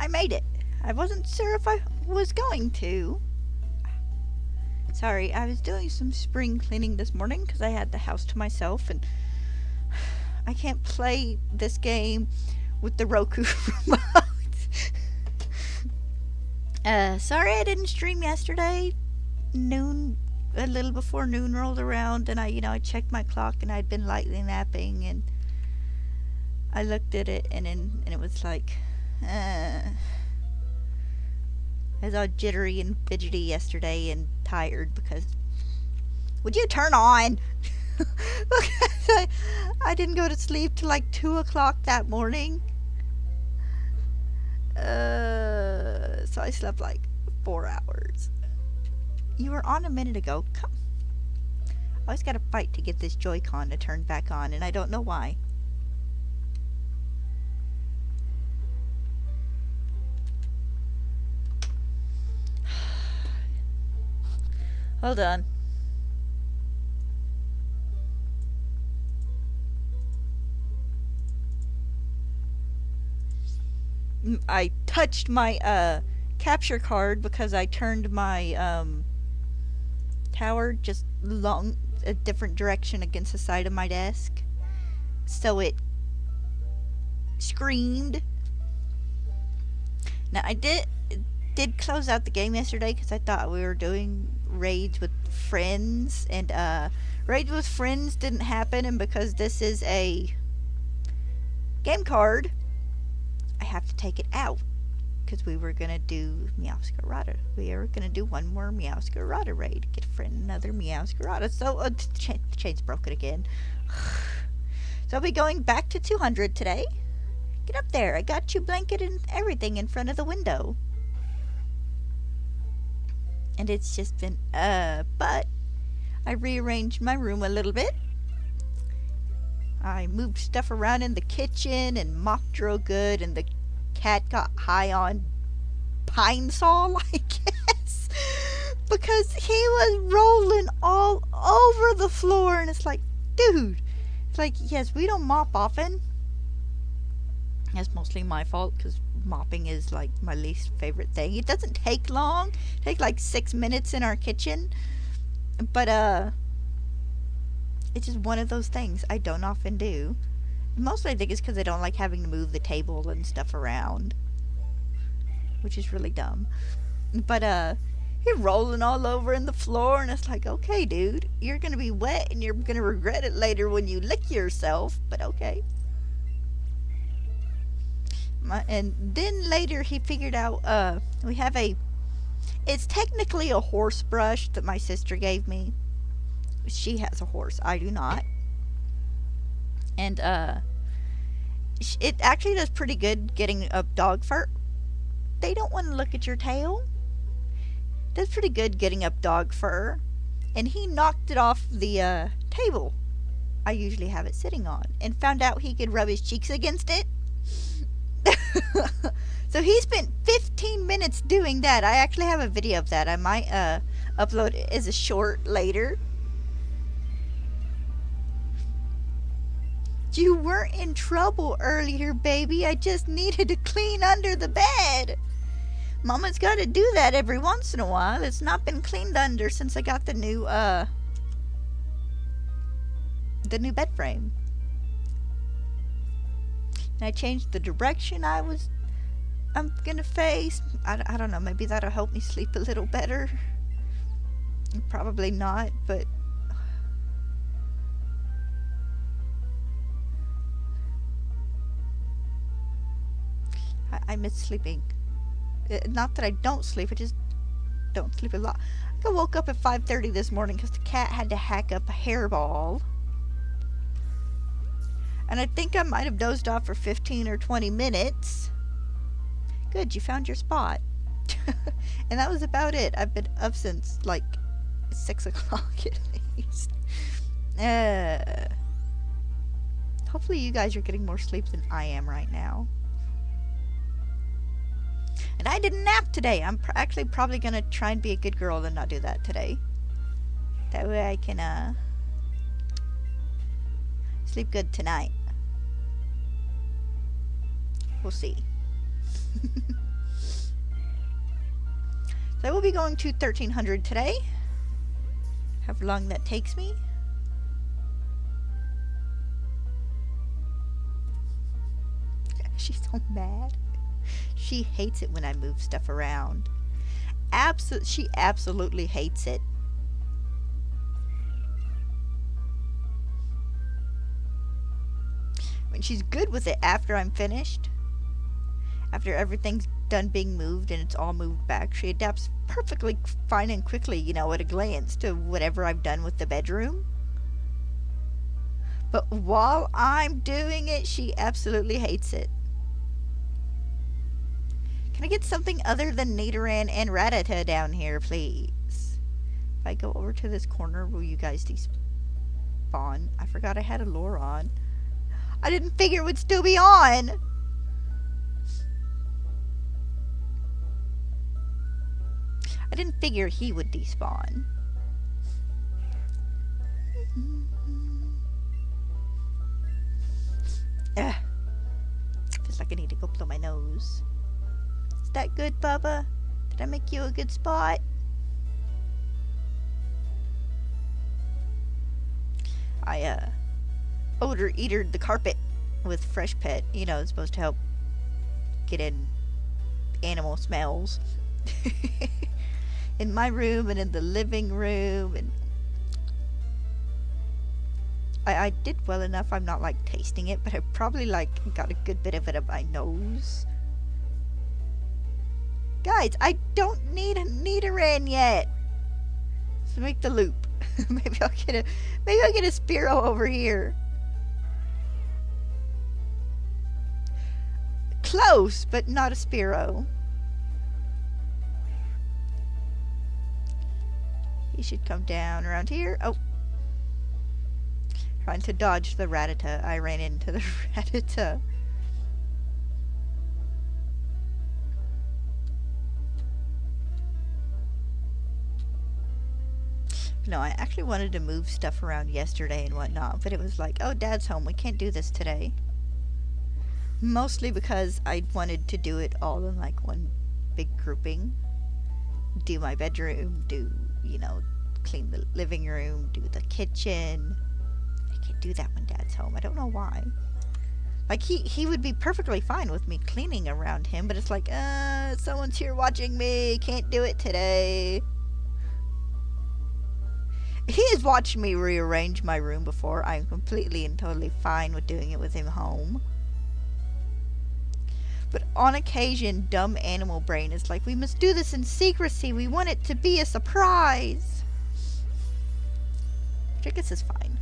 I made it. I wasn't sure if I was going to. Sorry, I was doing some spring cleaning this morning because I had the house to myself, and I can't play this game with the Roku remote. Sorry I didn't stream yesterday. A little before noon rolled around, and I checked my clock, and I'd been lightly napping, and I looked at it, and it was like, I was all jittery and fidgety yesterday and tired because... Would you turn on? Because I didn't go to sleep till like 2 o'clock that morning. So I slept like 4 hours. You were on a minute ago. Come. I always gotta fight to get this Joy-Con to turn back on, and I don't know why. Hold on. I touched my capture card because I turned my tower just a different direction against the side of my desk, so it screamed. Now I did close out the game yesterday because I thought we were doing raids with friends, and raids with friends didn't happen, and because this is a game card, I have to take it out because we were gonna do Meowscarada. We were gonna do one more Meowscarada raid, get a friend another Meowscarada. So the chain's broken again. So I'll be going back to 200 today. Get up there. I got you blanket and everything in front of the window. And it's just been but I rearranged my room a little bit. I moved stuff around in the kitchen and mopped real good, and the cat got high on pine sol, I guess, because he was rolling all over the floor, and it's like, dude, it's like, yes, we don't mop often. That's mostly my fault because mopping is like my least favorite thing. It doesn't take long. It takes like 6 minutes in our kitchen, but it's just one of those things I don't often do. Mostly I think it's because I don't like having to move the table and stuff around, which is really dumb. But you're rolling all over in the floor, and it's like, okay, dude, you're gonna be wet and you're gonna regret it later when you lick yourself, but okay. And then later he figured out we have it's technically a horse brush that my sister gave me. She has a horse, I do not. And it actually does pretty good getting up dog fur. They don't want to look at your tail. It does pretty good getting up dog fur. And he knocked it off the table I usually have it sitting on, and found out he could rub his cheeks against it. So he spent 15 minutes doing that. I actually have a video of that. I might upload it as a short later. You weren't in trouble earlier, baby. I just needed to clean under the bed. Mama's got to do that every once in a while. It's not been cleaned under since I got the new bed frame. And I changed the direction I'm gonna face. I don't know, maybe that'll help me sleep a little better. Probably not, but I miss sleeping. Not that I don't sleep, I just don't sleep a lot. I woke up at 5:30 this morning because the cat had to hack up a hairball. And I think I might have dozed off for 15 or 20 minutes. Good, you found your spot. And that was about it. I've been up since like 6 o'clock at least. Hopefully you guys are getting more sleep than I am right now. And I didn't nap today. I'm actually probably going to try and be a good girl and not do that today. That way I can sleep good tonight. We'll see. So I will be going to 1300 today. However long that takes me. She's so mad. She hates it when I move stuff around. She absolutely hates it. I mean, she's good with it after I'm finished. After everything's done being moved and it's all moved back, she adapts perfectly fine and quickly, you know, at a glance to whatever I've done with the bedroom. But while I'm doing it, she absolutely hates it. Can I get something other than Nidoran and Rattata down here, please? If I go over to this corner, will you guys despawn? I forgot I had a lure on. I didn't figure it would still be on! I didn't figure he would despawn. Ugh. Feels like I need to go blow my nose. Is that good, Bubba? Did I make you a good spot? I, odor eatered the carpet with Fresh Pet. You know, it's supposed to help get in animal smells. In my room and in the living room, and I did well enough. I'm not like tasting it, but I probably like got a good bit of it up my nose. Guys, I don't need a Nidoran yet. Let's make the loop. maybe I'll get a Spearow over here. Close, but not a Spearow. He should come down around here. Oh. Trying to dodge the Rattata. I ran into the Rattata. No, I actually wanted to move stuff around yesterday and whatnot, but it was like, oh, Dad's home. We can't do this today. Mostly because I wanted to do it all in like one big grouping. Do my bedroom, do, you know, clean the living room, do the kitchen. I can't do that when Dad's home. I don't know why. Like, he would be perfectly fine with me cleaning around him, but it's like, someone's here watching me. Can't do it today. He has watched me rearrange my room before. I'm completely and totally fine with doing it with him home. But on occasion, dumb animal brain is like, we must do this in secrecy. We want it to be a surprise. Which I guess is fine.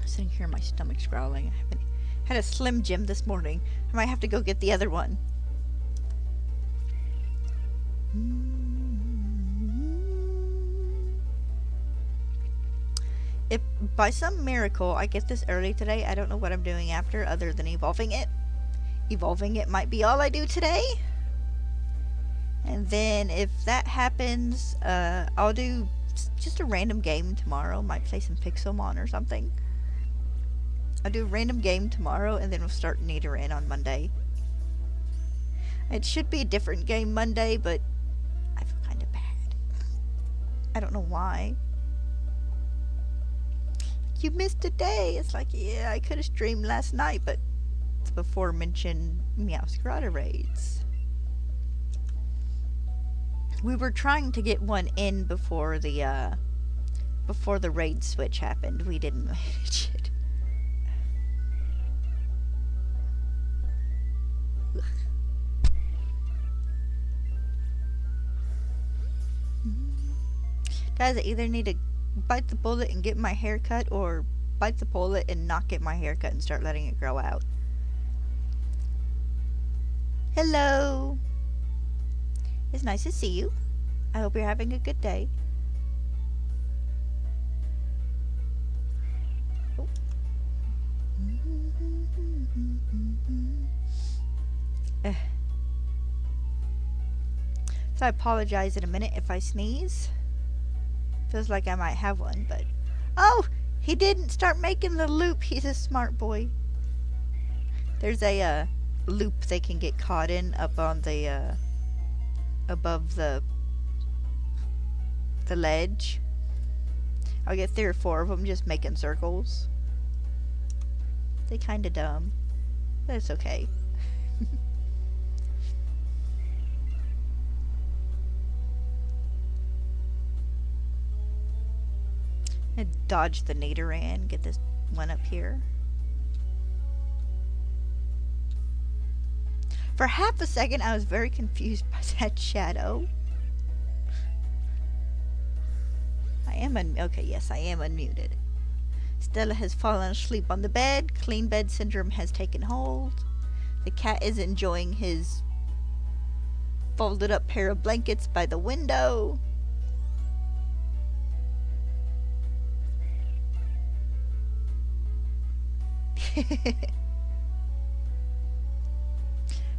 I'm sitting here, my stomach's growling. I had a Slim Jim this morning. I might have to go get the other one. If by some miracle I get this early today, I don't know what I'm doing after other than evolving it. Evolving it might be all I do today. And then if that happens, I'll do just a random game tomorrow. Might play some Pixelmon or something. I'll do a random game tomorrow and then we'll start Nidoran on Monday. It should be a different game Monday, but I feel kind of bad. I don't know why. You missed a day. It's like, yeah, I could have streamed last night, but it's before mentioned Meowscarada raids. We were trying to get one in before the raid switch happened. We didn't manage it. Ugh. Guys, I either need to bite the bullet and get my hair cut, or bite the bullet and not get my hair cut and start letting it grow out. Hello. It's nice to see you. I hope you're having a good day. Oh. So I apologize in a minute if I sneeze. Feels like I might have one, but... Oh! He didn't start making the loop. He's a smart boy. There's a loop they can get caught in up on the above the ledge. I'll get 3 or 4 of them just making circles. They kinda dumb, but it's okay. I dodge the Nidoran, get this one up here. For half a second, I was very confused by that shadow. Okay, yes, I am unmuted. Stella has fallen asleep on the bed. Clean bed syndrome has taken hold. The cat is enjoying his folded up pair of blankets by the window.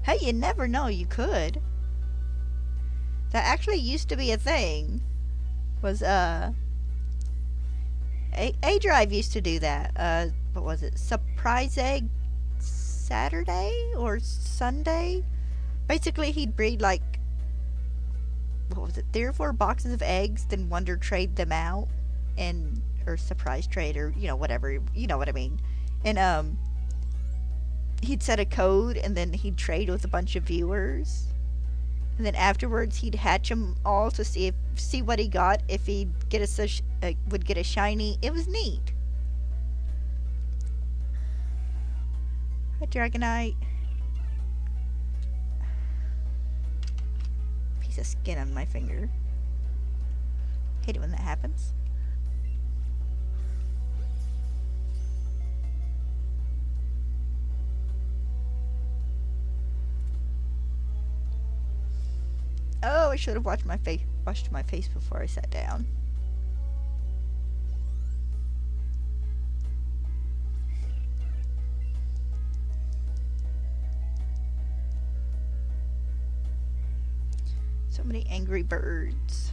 Hey, you never know, you could. That actually used to be a thing. Was A-Drive used to do that. What was it? Surprise Egg Saturday or Sunday? Basically, he'd breed like, what was it, 3 or 4 boxes of eggs, then Wonder trade them out, and or surprise trade, or whatever, you know what I mean. And he'd set a code, and then he'd trade with a bunch of viewers. And then afterwards, he'd hatch them all to see what he got. If he'd get would get a shiny, it was neat. Hi, Dragonite. Piece of skin on my finger. Hate it when that happens. Oh, I should have washed my face before I sat down. So many angry birds.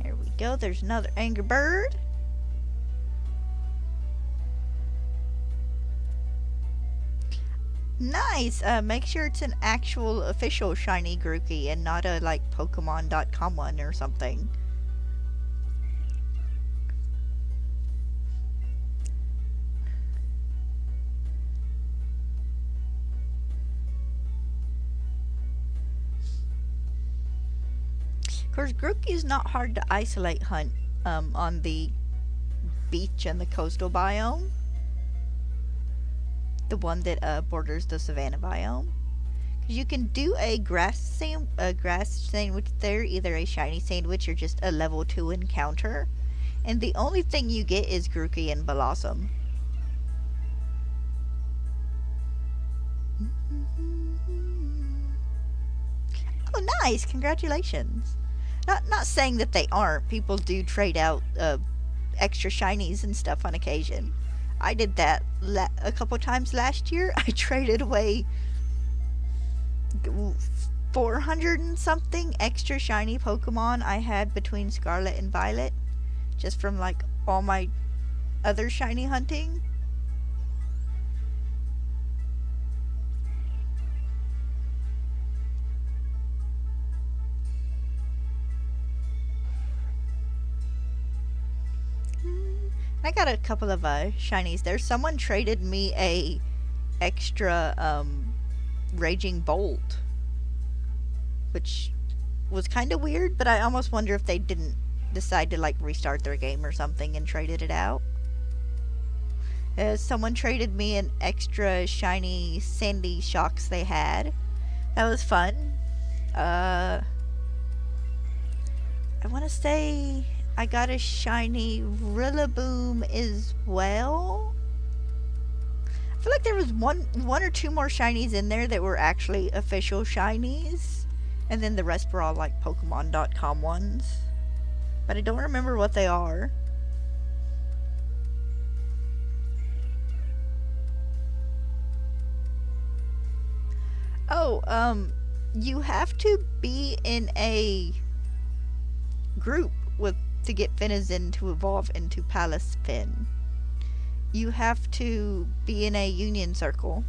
Here we go. There's another angry bird. Nice! Make sure it's an actual official shiny Grookey and not a like Pokemon.com one or something. Of course, Grookey is not hard to isolate hunt on the beach and the coastal biome. The one that borders the savanna biome. Because you can do a grass sandwich there, either a shiny sandwich or just a level 2 encounter. And the only thing you get is Grookey and Blossom. Oh, nice! Congratulations! Not saying that they aren't. People do trade out extra shinies and stuff on occasion. I did that a couple times last year. I traded away 400 and something extra shiny Pokemon I had between Scarlet and Violet, just from like all my other shiny hunting. I got a couple of shinies there. Someone traded me a extra Raging Bolt, which was kind of weird, but I almost wonder if they didn't decide to like restart their game or something and traded it out. Someone traded me an extra shiny Sandy Shocks they had. That was fun. I want to say I got a shiny Rillaboom as well. I feel like there was one or two more shinies in there that were actually official shinies. And then the rest were all like Pokemon.com ones. But I don't remember what they are. Oh, You have to be in a group with to get Finizen to evolve into Palace Fin. You have to be in a union circle.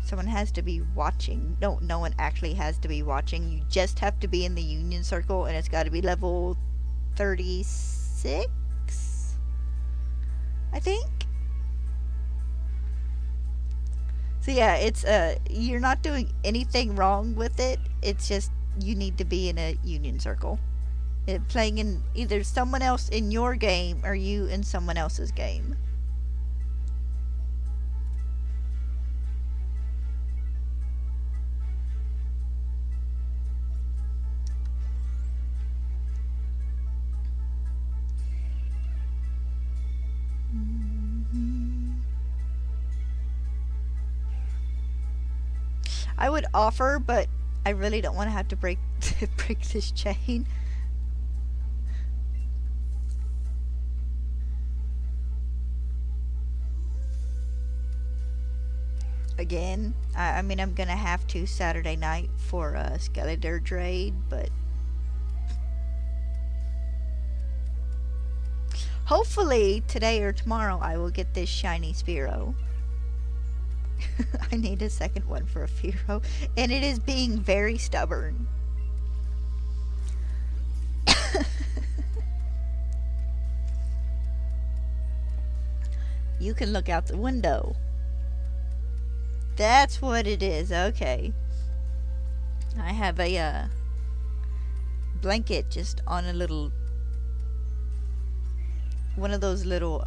Someone has to be watching. No one actually has to be watching. You just have to be in the union circle, and it's got to be level 36, I think. So yeah, it's you're not doing anything wrong with it. It's just you need to be in a union circle. Playing in either someone else in your game or you in someone else's game. I would offer, but I really don't want to have to break this chain. Again, I mean, I'm gonna have to Saturday night for a Skeletor raid, but hopefully today or tomorrow I will get this shiny Spearow. I need a second one for a Spearow, and it is being very stubborn. You can look out the window. That's what it is. Okay. I have a blanket just on a little, one of those little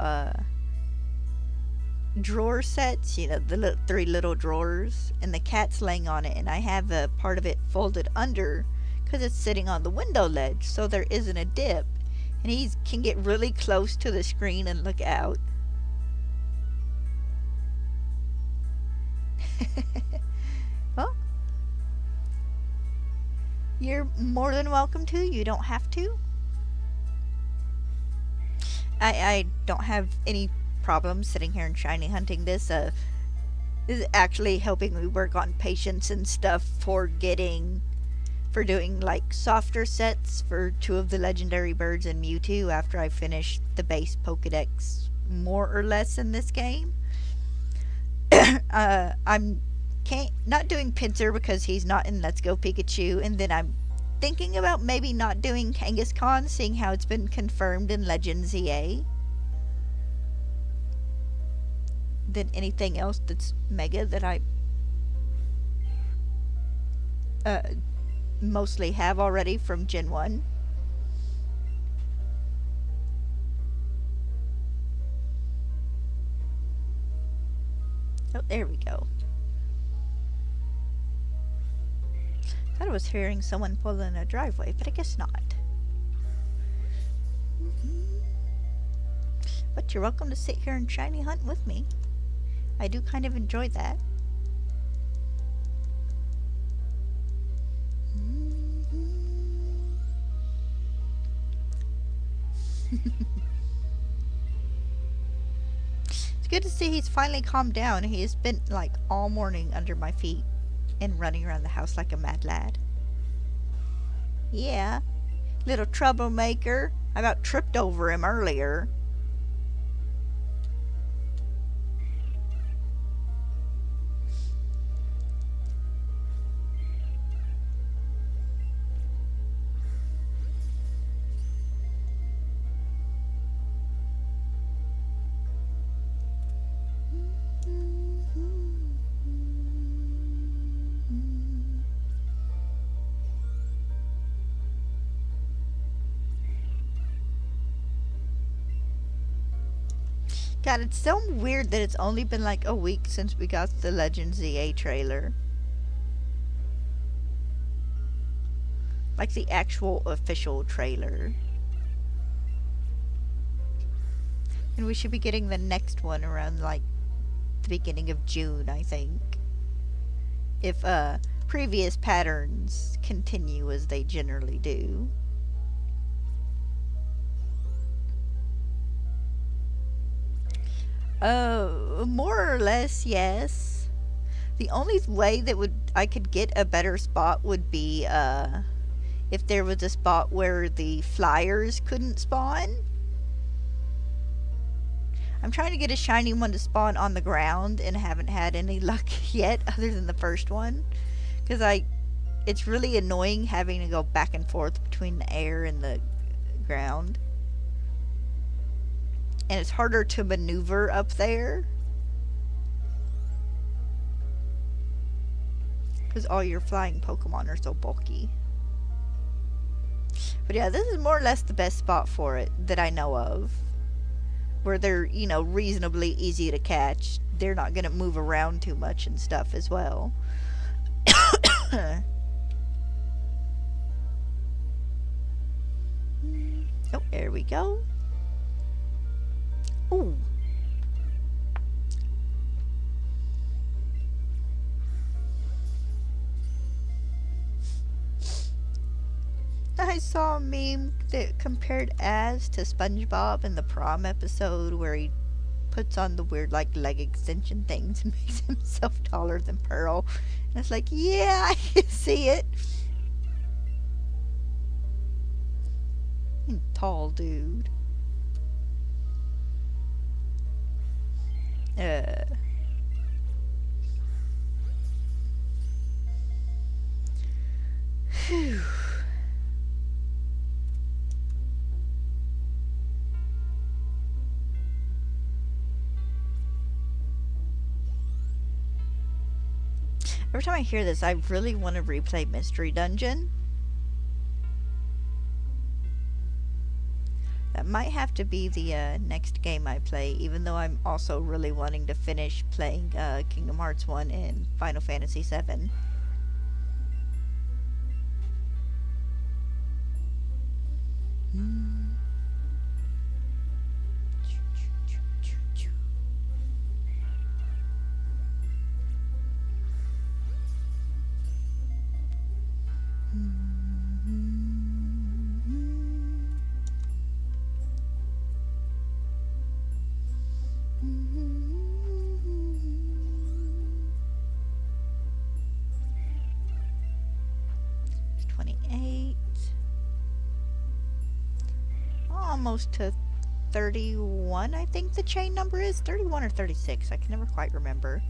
drawer sets, you know, the three little drawers, and the cat's laying on it, and I have a part of it folded under because it's sitting on the window ledge, so there isn't a dip, and he can get really close to the screen and look out. Well, you're more than welcome to. You don't have to. I don't have any problem sitting here and shiny hunting this. This is actually helping me work on patience and stuff for doing like softer sets for 2 of the legendary birds and Mewtwo after I finish the base Pokedex more or less in this game. I'm not doing Pinsir because he's not in Let's Go Pikachu, and then I'm thinking about maybe not doing Kangaskhan, seeing how it's been confirmed in Legends EA. Than anything else that's Mega that I mostly have already from Gen 1. Oh, there we go. Thought I was hearing someone pull in a driveway, but I guess not. But you're welcome to sit here and shiny hunt with me. I do kind of enjoy that. It's good to see he's finally calmed down. He has been like all morning under my feet and running around the house like a mad lad. Yeah, little troublemaker. I about tripped over him earlier. God, it's so weird that it's only been like a week since we got the Legends EA trailer. Like the actual official trailer. And we should be getting the next one around like the beginning of June, I think. If previous patterns continue as they generally do. More or less, yes. The only way that I could get a better spot would be if there was a spot where the flyers couldn't spawn. I'm trying to get a shiny one to spawn on the ground and haven't had any luck yet other than the first one. Because it's really annoying having to go back and forth between the air and the ground. And it's harder to maneuver up there. Because all your flying Pokemon are so bulky. But yeah, this is more or less the best spot for it that I know of. Where they're, you know, reasonably easy to catch. They're not going to move around too much and stuff as well. Oh, there we go. Ooh. I saw a meme that compared Az to SpongeBob in the prom episode where he puts on the weird like leg extension things and makes himself taller than Pearl. And it's like, yeah, I can see it. Tall dude. Phew. Every time I hear this, I really want to replay Mystery Dungeon. That might have to be the next game I play, even though I'm also really wanting to finish playing Kingdom Hearts 1 and Final Fantasy 7. Almost to 31, I think the chain number is. 31 or 36, I can never quite remember.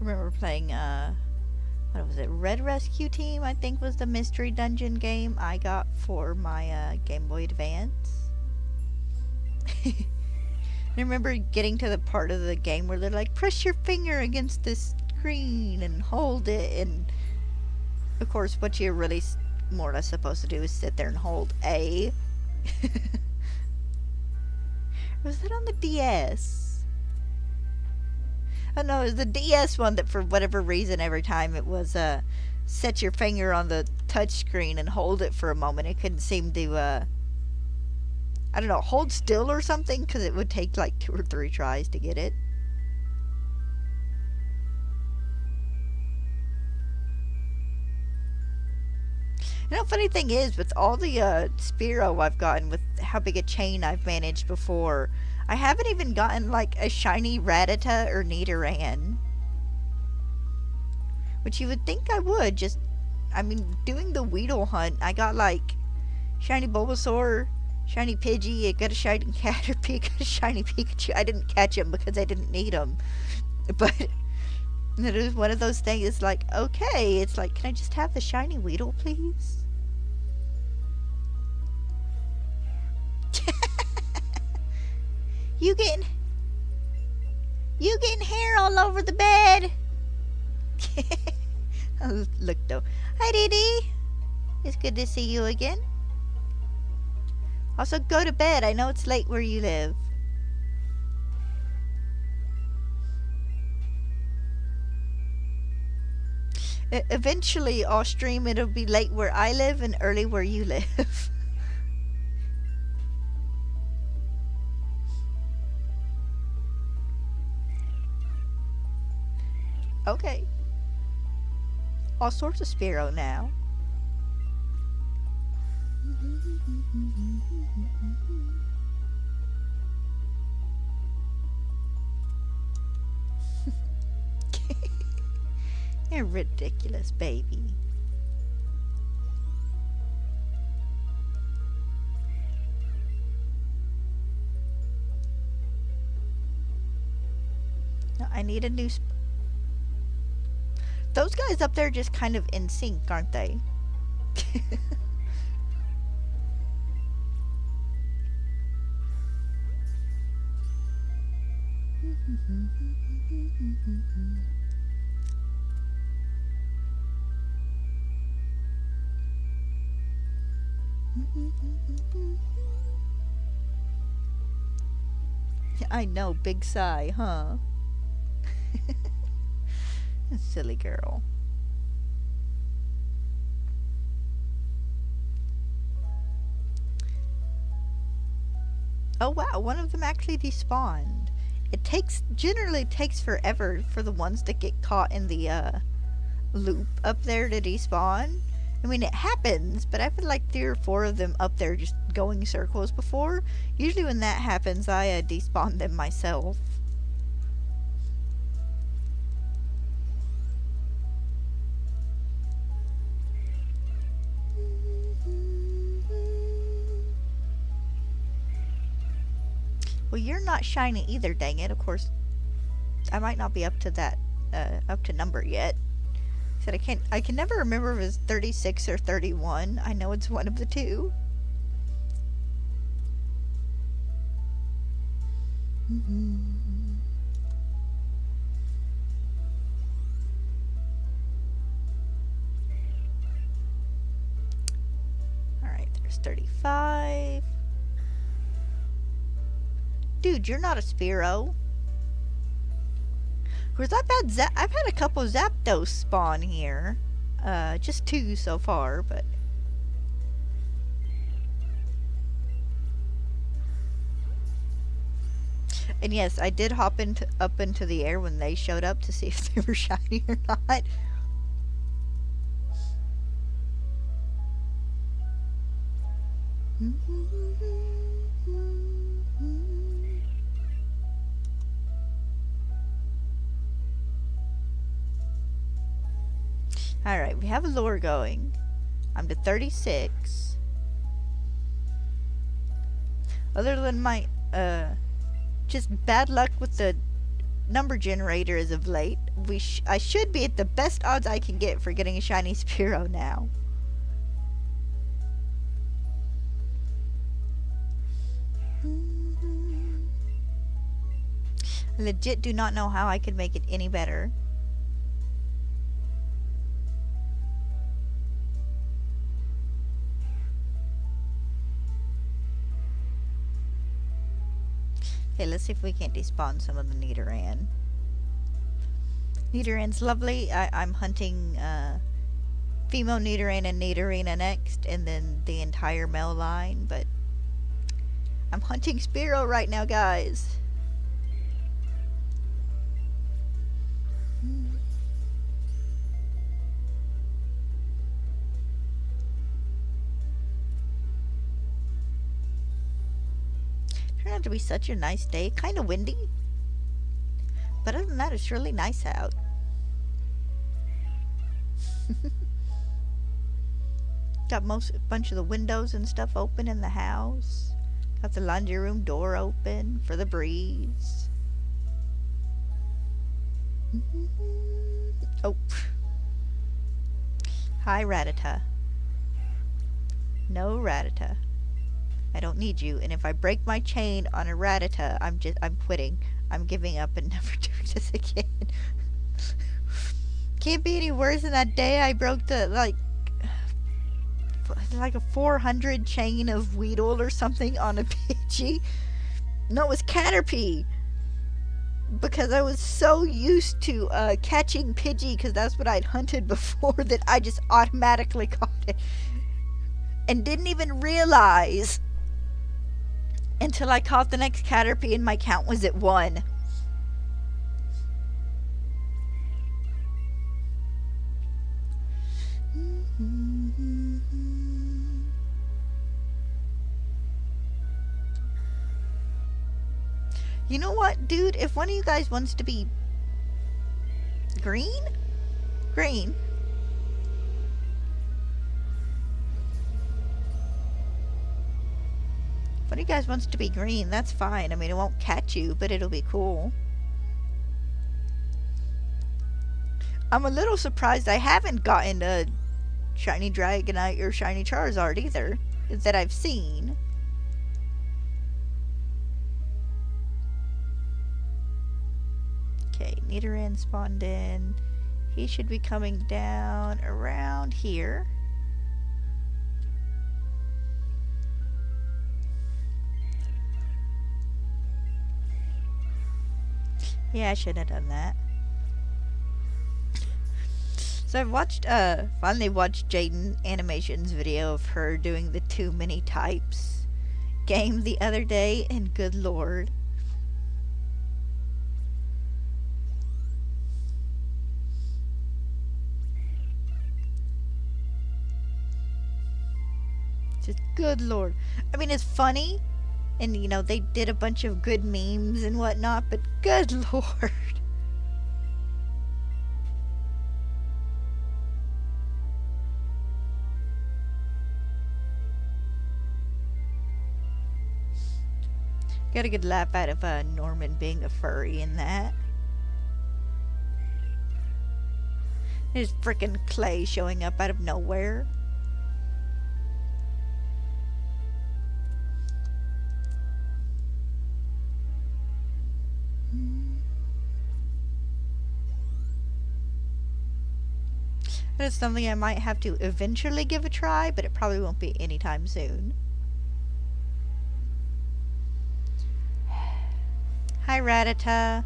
Remember playing what was it, Red Rescue Team, I think was the Mystery Dungeon game I got for my Game Boy Advance. I remember getting to the part of the game where they're like, press your finger against the screen and hold it, and of course what you're really more or less supposed to do is sit there and hold A. Was that on the DS? Oh no, it was the DS one that for whatever reason every time it was set your finger on the touch screen and hold it for a moment. It couldn't seem to I don't know, hold still or something, because it would take like 2 or 3 tries to get it. You know, funny thing is, with all the Spearow I've gotten, with how big a chain I've managed before, I haven't even gotten like a shiny Rattata or Nidoran. Which you would think I would, just, I mean, doing the Weedle hunt, I got like shiny Bulbasaur, shiny Pidgey, I got a shiny Caterpie, got a shiny Pikachu. I didn't catch him because I didn't need him. But it was one of those things, it's like, okay, it's like, can I just have the shiny Weedle, please? You getting hair all over the bed? Oh, look though. Hi, Dee Dee. It's good to see you again. Also, go to bed. I know it's late where you live. Eventually, I'll stream. It'll be late where I live and early where you live. Okay. All sorts of Spearow now. You're ridiculous, baby. I need a new those guys up there just kind of in sync, aren't they? I know, big sigh, huh? Silly girl. Oh wow, one of them actually despawned. It generally takes forever for the ones that get caught in the loop up there to despawn. I mean, it happens, but I've had like 3 or 4 of them up there just going circles before. Usually when that happens, I despawn them myself. Well, you're not shiny either, dang it. Of course, I might not be up to that, up to number yet. Said I can never remember if it's 36 or 31. I know it's one of the two. Alright, there's 35. Dude, you're not a Spearow. Of course, I've had a couple Zapdos spawn here. Just 2 so far, but... And yes, I did hop up into the air when they showed up to see if they were shiny or not. Alright, we have a lure going. I'm to 36. Other than my, just bad luck with the number generator as of late, I should be at the best odds I can get for getting a shiny Spearow now. I legit do not know how I could make it any better. Okay, let's see if we can't despawn some of the Nidoran. Nidoran's lovely. I'm hunting female Nidoran and Nidorina next, and then the entire male line, but I'm hunting Spearow right now, guys. Turned out to be such a nice day. Kind of windy, but other than that, it's really nice out. Got a bunch of the windows and stuff open in the house. Got the laundry room door open for the breeze. Oh. Hi, Rattata. No, Rattata. I don't need you, and if I break my chain on a Rattata, I'm quitting. I'm giving up and never doing this again. Can't be any worse than that day I broke the, like a 400 chain of Weedle or something on a Pidgey. No, it was Caterpie. because I was so used to catching Pidgey, because that's what I'd hunted before, that I just automatically caught it and didn't even realize until I caught the next Caterpie and my count was at 1. You know what, dude? If one of you guys wants to be green? Green. If one of you guys wants to be green, that's fine. I mean, it won't catch you, but it'll be cool. I'm a little surprised I haven't gotten a shiny Dragonite or shiny Charizard either, that I've seen. Okay, Nidoran spawned in. He should be coming down around here. Yeah, I should have done that. So I've watched, finally watched Jaden Animation's video of her doing the too many types game the other day, and good lord. Just good lord. I mean, it's funny, and you know, they did a bunch of good memes and whatnot, but good lord. Got a good laugh out of Norman being a furry in that. There's frickin' Clay showing up out of nowhere. That is something I might have to eventually give a try, but it probably won't be anytime soon. Hi, Rattata.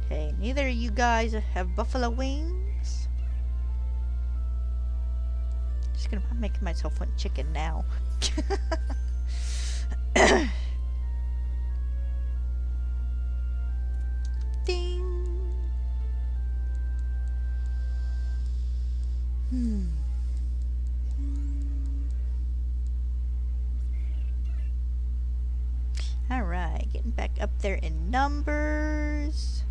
Okay, neither of you guys have buffalo wings. Just gonna make myself one chicken now. Ding. Alright, getting back up there in numbers.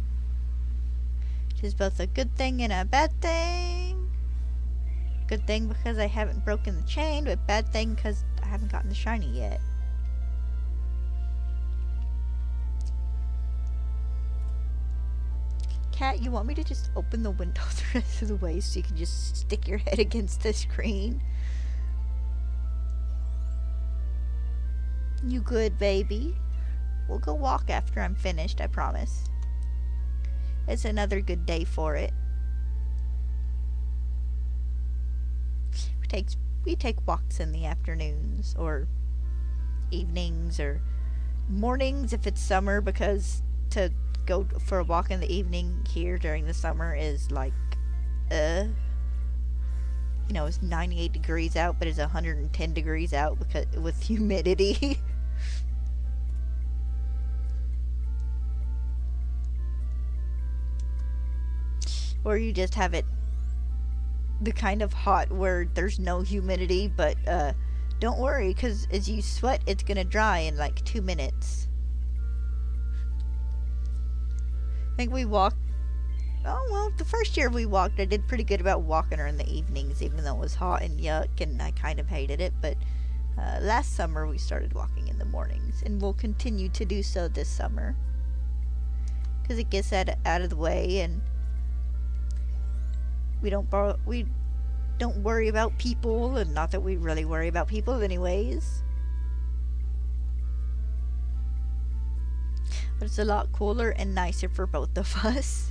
Which is both a good thing and a bad thing. Good thing because I haven't broken the chain, but bad thing because I haven't gotten the shiny yet. Cat, you want me to just open the window the rest of the way so you can just stick your head against the screen? You good, baby? We'll go walk after I'm finished, I promise. It's another good day for it. We take walks in the afternoons, or evenings, or mornings if it's summer, because to go for a walk in the evening here during the summer is like, you know, it's 98 degrees out, but it's 110 degrees out because with humidity. Or you just have it the kind of hot where there's no humidity, but don't worry, because as you sweat it's gonna dry in like 2 minutes. I think we walked, oh well, the first year we walked I did pretty good about walking her in the evenings, even though it was hot and yuck and I kind of hated it, but last summer we started walking in the mornings, and we'll continue to do so this summer because it gets that out of the way, and we don't worry about people, and not that we really worry about people anyways. But it's a lot cooler and nicer for both of us.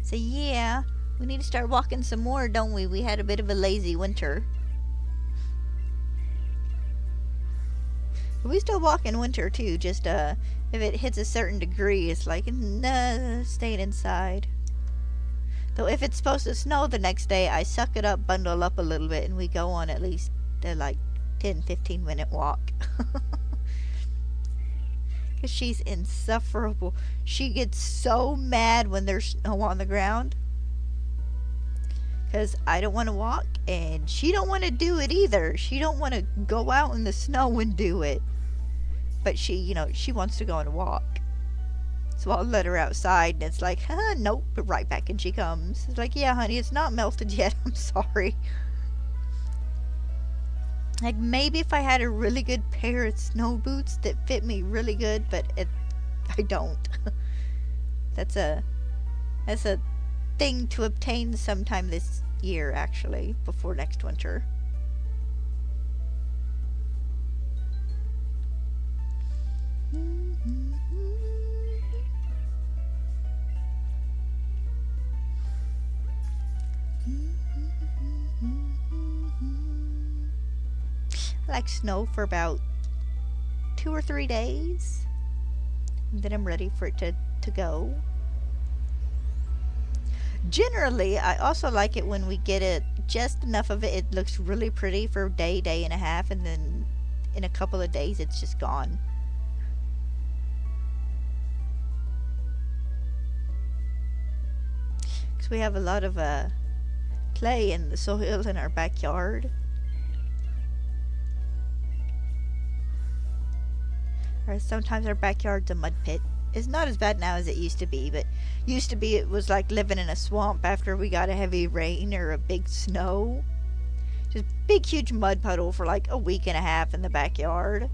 So yeah, we need to start walking some more, don't we? We had a bit of a lazy winter. We still walk in winter too, just if it hits a certain degree, it's like, nah, staying inside. Though if it's supposed to snow the next day, I suck it up, bundle up a little bit, and we go on at least a like 10-15 minute walk. Because she's insufferable. She gets so mad when there's snow on the ground. Because I don't want to walk, and she don't want to do it either. She don't want to go out in the snow and do it. But she wants to go and walk. So I'll let her outside, and it's like, nope, but right back in she comes. It's like, yeah, honey, it's not melted yet. I'm sorry. Like, maybe if I had a really good pair of snow boots that fit me really good, but I don't. That's a thing to obtain sometime this year, actually, before next winter. I like snow for about 2 or 3 days, and then I'm ready for it to go. Generally, I also like it when we get it just enough of it. It looks really pretty for a day and a half, and then in a couple of days it's just gone. Because we have a lot of clay in the soil in our backyard. Or sometimes our backyard's a mud pit. It's not as bad now as it used to be, but used to be it was like living in a swamp after we got a heavy rain or a big snow. Just big huge mud puddle for like a week and a half in the backyard.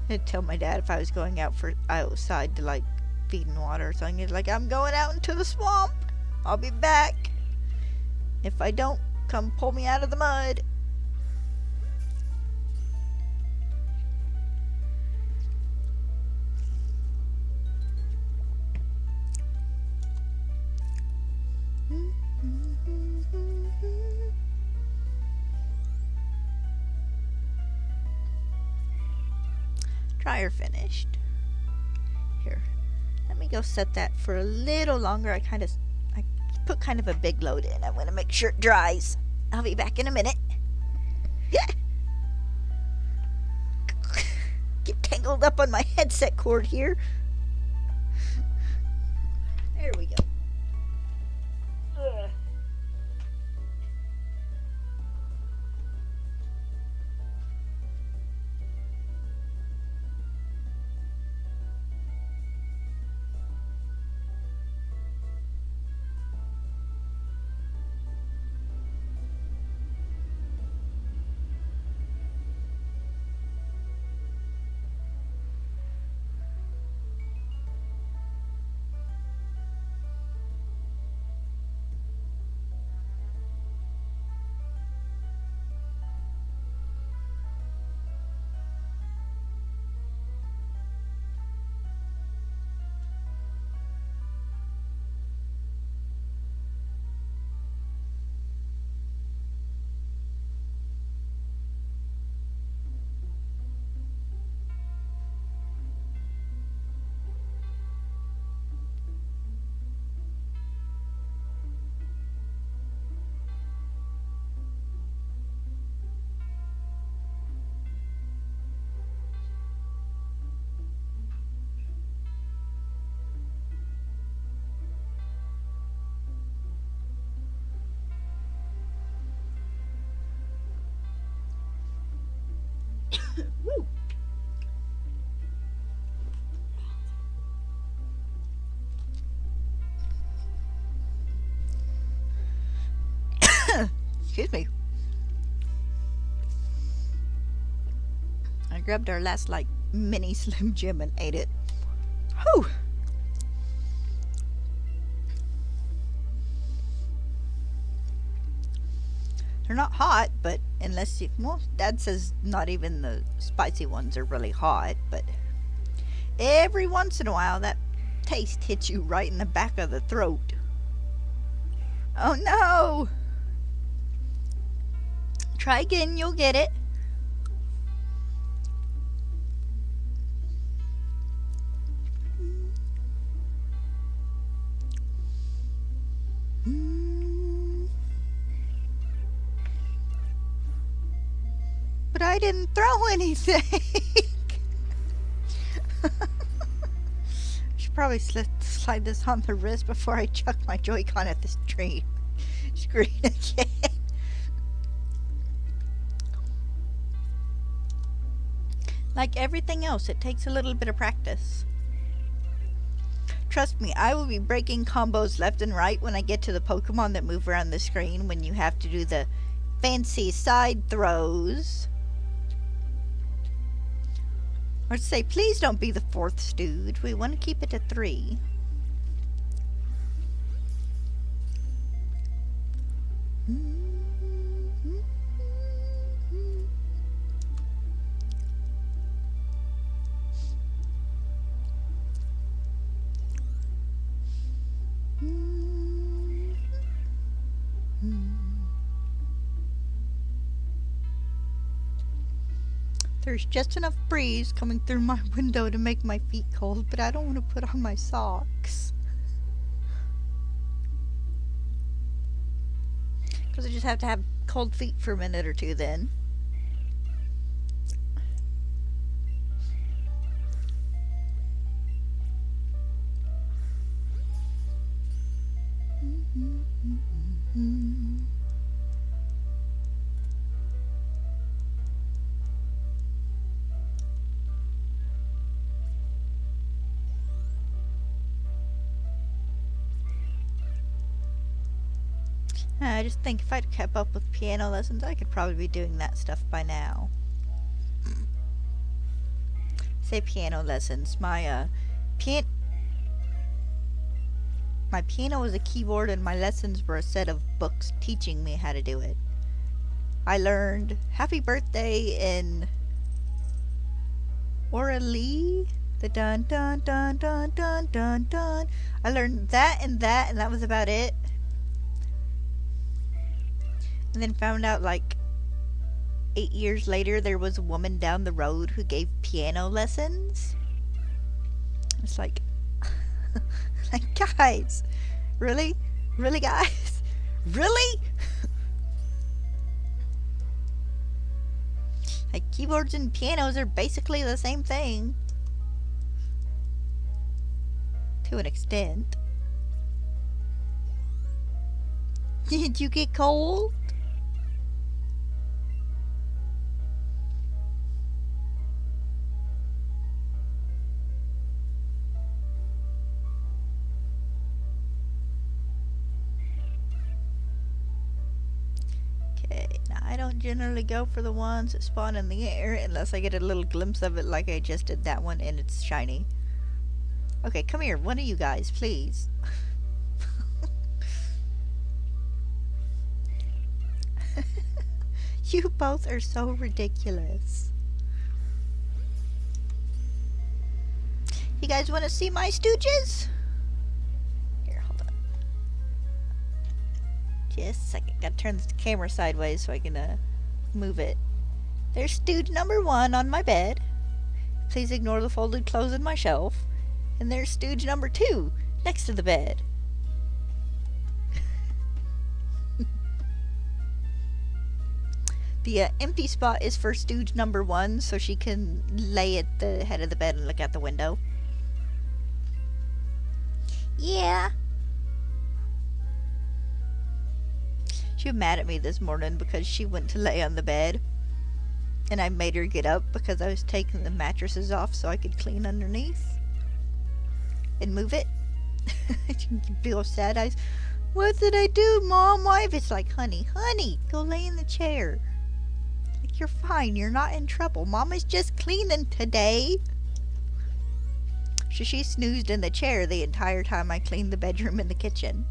I'd tell my dad if I was going outside to like feed and water or something. He's like, I'm going out into the swamp. I'll be back. If I don't, come pull me out of the mud. Dryer finished. Here, let me go set that for a little longer. I put kind of a big load in. I want to make sure it dries. I'll be back in a minute. Get tangled up on my headset cord here. There we go. Ugh. Woo. Excuse me. I grabbed our last like mini Slim Jim and ate it. Whew. They're not hot, but unless you... Well, Dad says not even the spicy ones are really hot, but every once in a while that taste hits you right in the back of the throat. Oh no! Try again, you'll get it. But I didn't throw anything. Should probably slide this on the wrist before I chuck my Joy-Con at the screen again. Like everything else, it takes a little bit of practice. Trust me, I will be breaking combos left and right when I get to the Pokemon that move around the screen when you have to do the fancy side throws. Or say, please don't be the 4th Stooge. We want to keep it at 3. There's just enough breeze coming through my window to make my feet cold, but I don't want to put on my socks. Because I just have to have cold feet for a minute or two then. I just think if I'd kept up with piano lessons, I could probably be doing that stuff by now. Say piano lessons. My piano was a keyboard and my lessons were a set of books teaching me how to do it. I learned Happy Birthday in Orally, the dun dun dun dun dun dun dun. I learned that and that was about it. And then found out like 8 years later there was a woman down the road who gave piano lessons. It's like, like guys, really? Really guys? Really? Like keyboards and pianos are basically the same thing. To an extent. Did you get cold? I don't generally go for the ones that spawn in the air unless I get a little glimpse of it like I just did that one and it's shiny. Okay, come here, one of you guys, please. You both are so ridiculous. You guys want to see my stooges? Here, hold on. Just a second. Gotta turn the camera sideways so I can move it. There's stooge number 1 on my bed. Please ignore the folded clothes on my shelf. And there's stooge number 2 next to the bed. The empty spot is for stooge number 1 so she can lay at the head of the bed and look out the window. Yeah. She was mad at me this morning because she went to lay on the bed. And I made her get up because I was taking the mattresses off so I could clean underneath. And move it. Big old sad eyes. What did I do, Mom? Why? It's like, honey, go lay in the chair. Like, you're fine. You're not in trouble. Mama's just cleaning today. So she snoozed in the chair the entire time I cleaned the bedroom and the kitchen.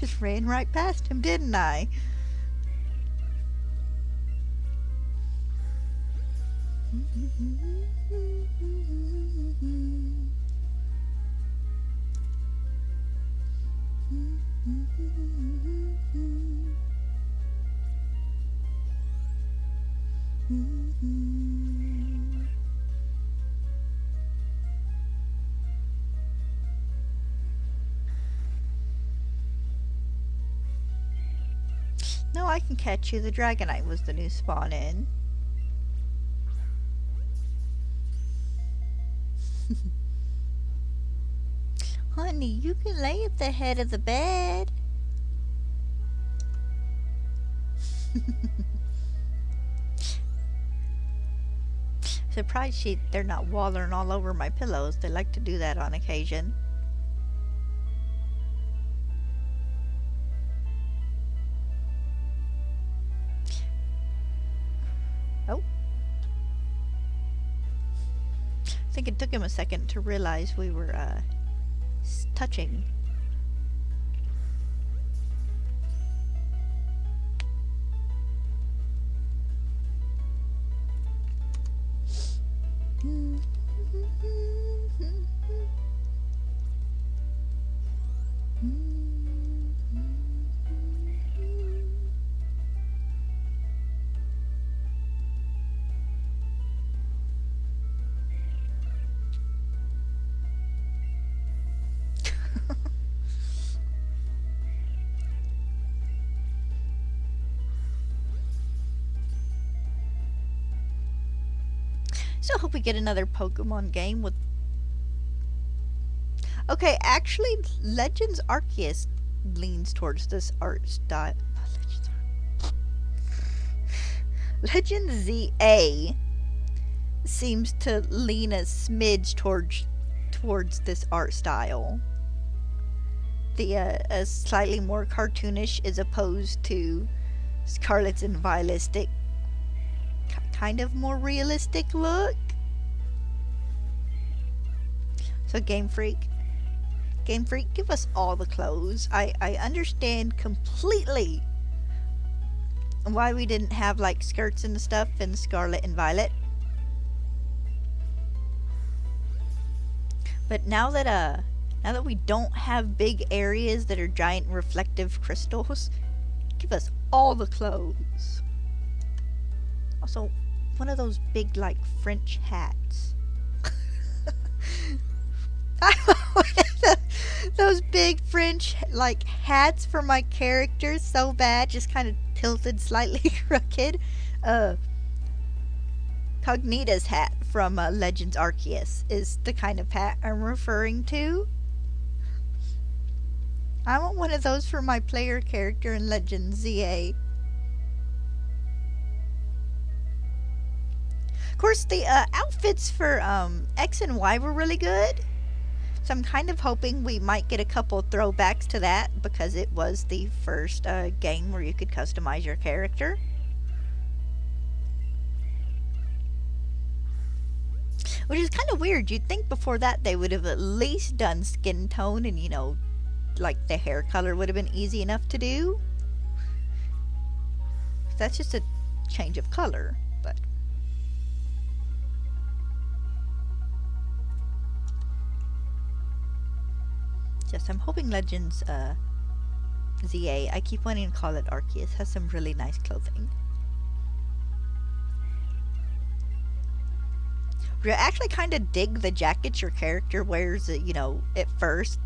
Just ran right past him, didn't I? No, I can catch you. The Dragonite was the new spawn in. Honey, you can lay at the head of the bed. Surprised they're not wallering all over my pillows. They like to do that on occasion. Oh. I think it took him a second to realize we were, touching. So I hope we get another Pokemon game with... Okay, actually, Legends Arceus leans towards this art style. Legends ZA seems to lean a smidge towards this art style. The slightly more cartoonish as opposed to Scarlet's and Violet's kind of more realistic look. So Game Freak, give us all the clothes. I understand completely why we didn't have like skirts and stuff in Scarlet and Violet. But now that we don't have big areas that are giant reflective crystals, give us all the clothes. Also, one of those big, like, French hats. I want those big French, like, hats for my characters so bad, just kind of tilted slightly crooked. Cognita's hat from Legends Arceus is the kind of hat I'm referring to. I want one of those for my player character in Legends ZA. Of course, the outfits for X and Y were really good. So I'm kind of hoping we might get a couple throwbacks to that because it was the first game where you could customize your character. Which is kind of weird. You'd think before that they would have at least done skin tone and, you know, like the hair color would have been easy enough to do. That's just a change of color, but... Yes, I'm hoping Legends ZA, I keep wanting to call it Arceus, has some really nice clothing. I actually kind of dig the jackets your character wears, you know, at first.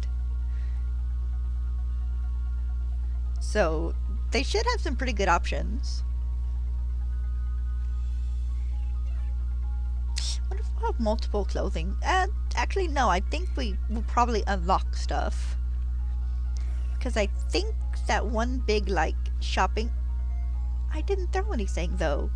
So, they should have some pretty good options. What if we'll have multiple clothing? Actually, no, I think we will probably unlock stuff. Because I think that one big, like, shopping... I didn't throw anything, though.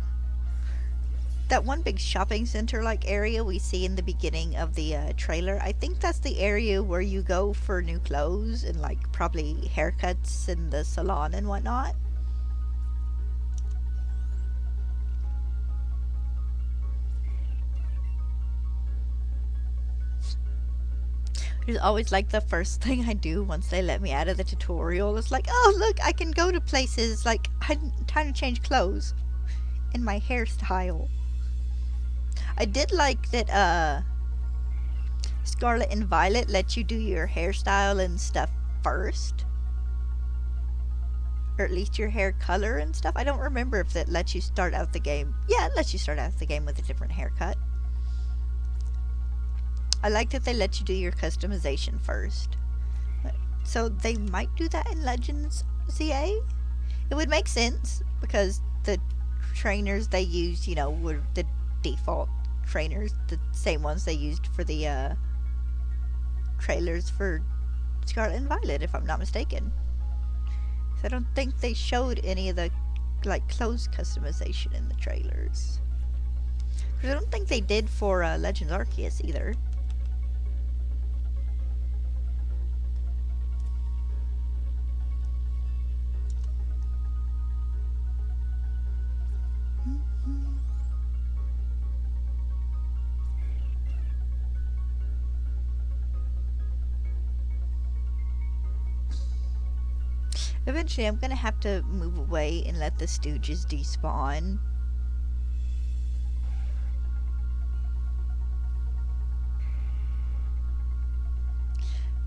That one big shopping center-like area we see in the beginning of the trailer, I think that's the area where you go for new clothes and, like, probably haircuts in the salon and whatnot. It's always like the first thing I do once they let me out of the tutorial. It's like, oh look, I can go to places, like, time to change clothes. And my hairstyle. I did like that, Scarlet and Violet let you do your hairstyle and stuff first. Or at least your hair color and stuff. I don't remember if that lets you start out the game. Yeah, it lets you start out the game with a different haircut. I like that they let you do your customization first. So they might do that in Legends ZA? It would make sense, because the trainers they used, you know, were the default trainers, the same ones they used for the trailers for Scarlet and Violet, if I'm not mistaken. So I don't think they showed any of the, like, clothes customization in the trailers. I don't think they did for Legends Arceus either. Eventually, I'm gonna have to move away and let the Stooges despawn.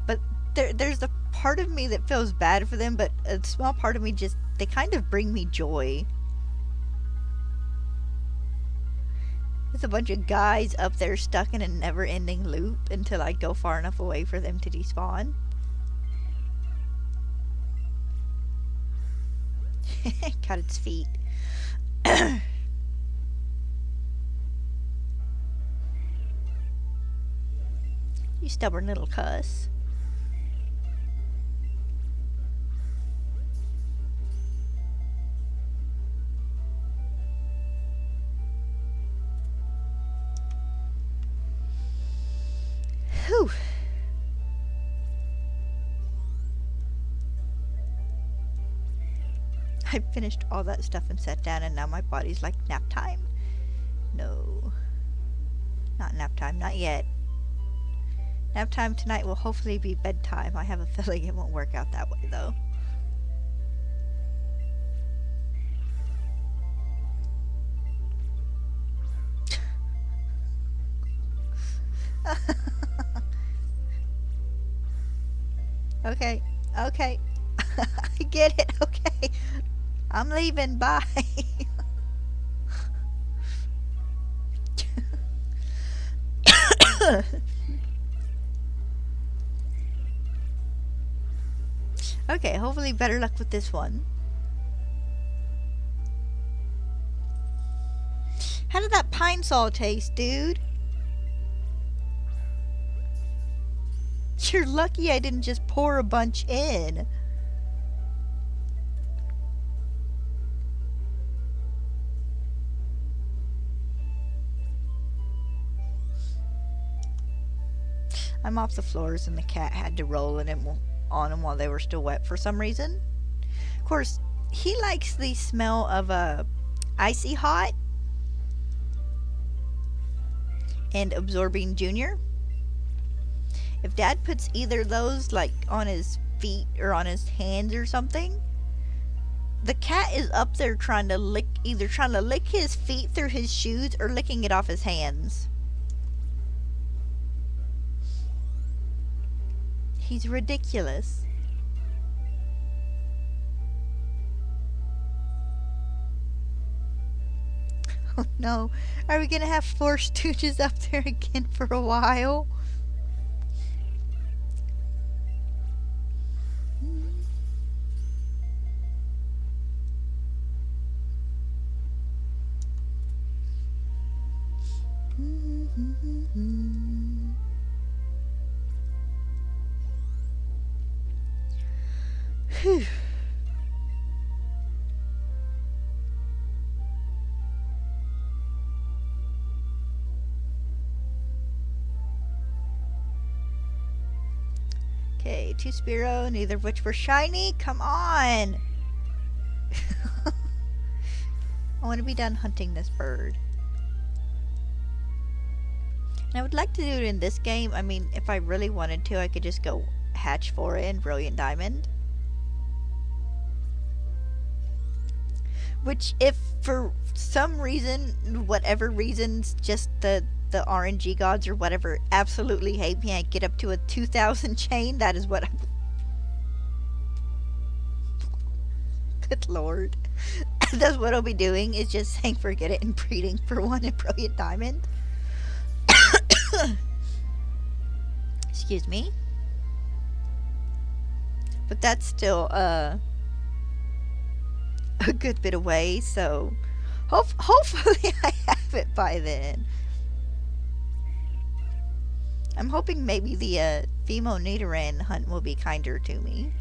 But there's a part of me that feels bad for them, but a small part of me just, they kind of bring me joy. There's a bunch of guys up there stuck in a never-ending loop until I go far enough away for them to despawn. Got its feet. You stubborn little cuss. Whew. I finished all that stuff and sat down, and now my body's like, nap time. No. Not nap time, not yet. Nap time tonight will hopefully be bedtime. I have a feeling it won't work out that way, though. Okay, okay. I get it, okay. I'm leaving, bye. Okay, hopefully better luck with this one. How did that pine saw taste, dude? You're lucky I didn't just pour a bunch in. I mopped the floors and the cat had to roll in them on them while they were still wet for some reason. Of course, he likes the smell of Icy Hot and Absorbing Junior. If Dad puts either of those, like, on his feet or on his hands or something, the cat is up there trying to lick his feet through his shoes or licking it off his hands. He's ridiculous. Oh no, are we gonna have 4 Stooges up there again for a while? Whew. Okay, 2 Spearow, neither of which were shiny. Come on! I want to be done hunting this bird. I would like to do it in this game. I mean, if I really wanted to, I could just go hatch for it in Brilliant Diamond. Which, if for some reason, whatever reasons, just the RNG gods or whatever absolutely hate me, I get up to a 2,000 chain, that is what I... Good lord. That's what I'll be doing, is just saying forget it and breeding for one in Brilliant Diamond. Excuse me. But that's still a good bit away, so hopefully I have it by then. I'm hoping maybe the Femo Nidoran hunt will be kinder to me.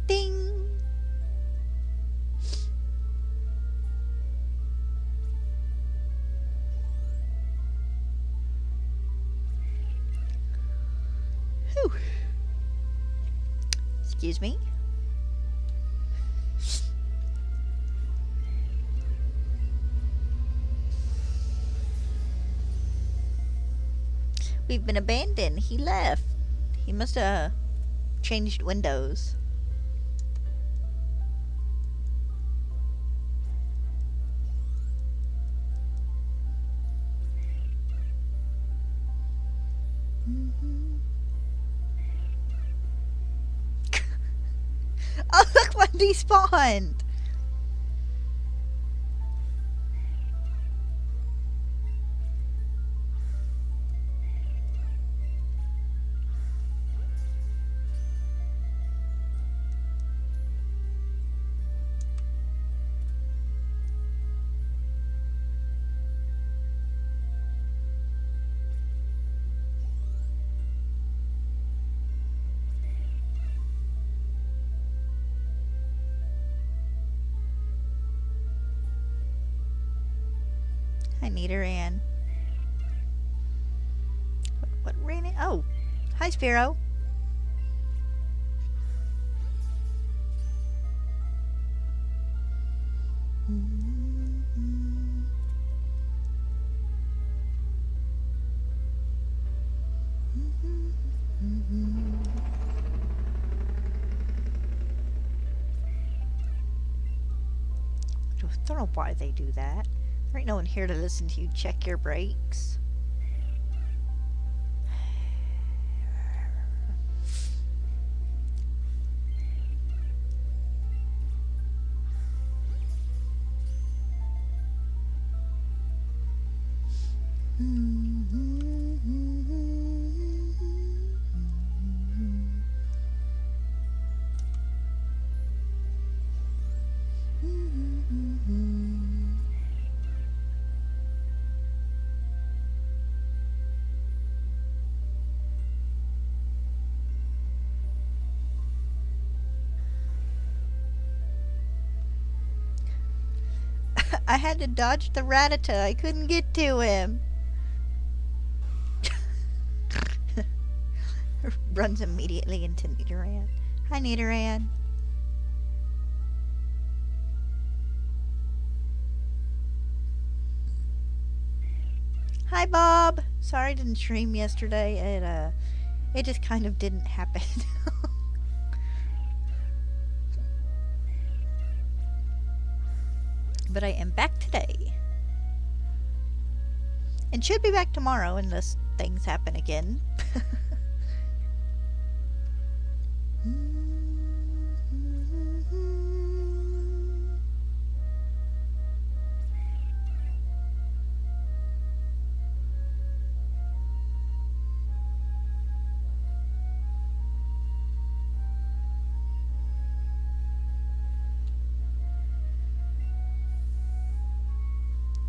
Ding! Whew. Excuse me. We've been abandoned. He left. He must have changed windows. Oh, look, one despawned! I need her in. What ran it? Oh, hi, Spearow. I don't know why they do that. There ain't no one here to listen to you check your brakes. I had to dodge the Rattata. I couldn't get to him. Runs immediately into Nidoran. Hi, Nidoran. Hi, Bob. Sorry I didn't stream yesterday. It just kind of didn't happen. But I am back today. And should be back tomorrow unless things happen again.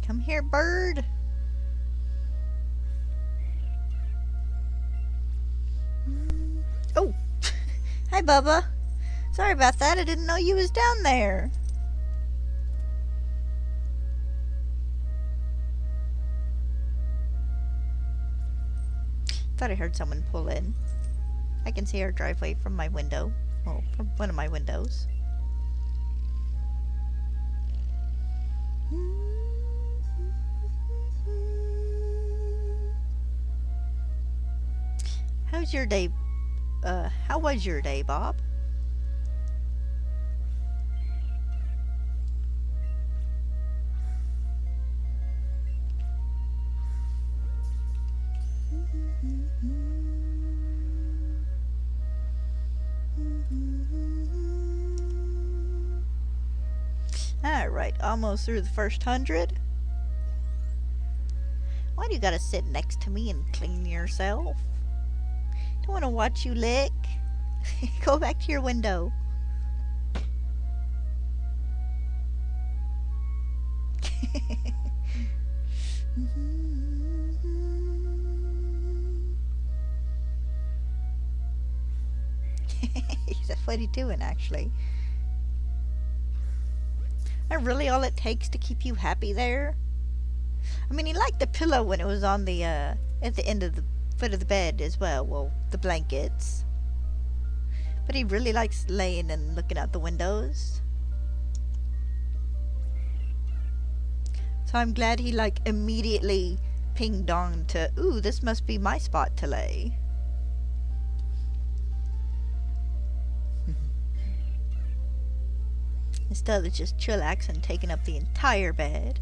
Come here, bird. Oh, hi, Bubba. Sorry about that. I didn't know you was down there. Thought I heard someone pull in. I can see our driveway from my window. Well, from one of my windows. How's your day? How was your day, Bob? Alright, almost through the first 100. Why do you gotta sit next to me and clean yourself? Don't want to watch you lick. Go back to your window. That's what he's doing, actually. Are really all it takes to keep you happy there? I mean, he liked the pillow when it was on the, at the end of the foot of the bed as well. Well, the blankets. But he really likes laying and looking out the windows. So I'm glad he, like, immediately pinged on to, ooh, this must be my spot to lay. Instead of just chillaxing, taking up the entire bed.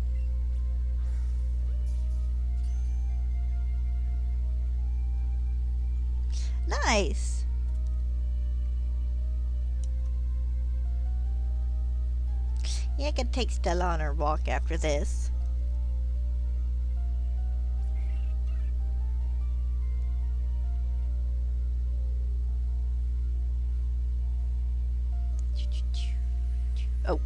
Nice. Yeah, I could take Stella on her walk after this. Oh.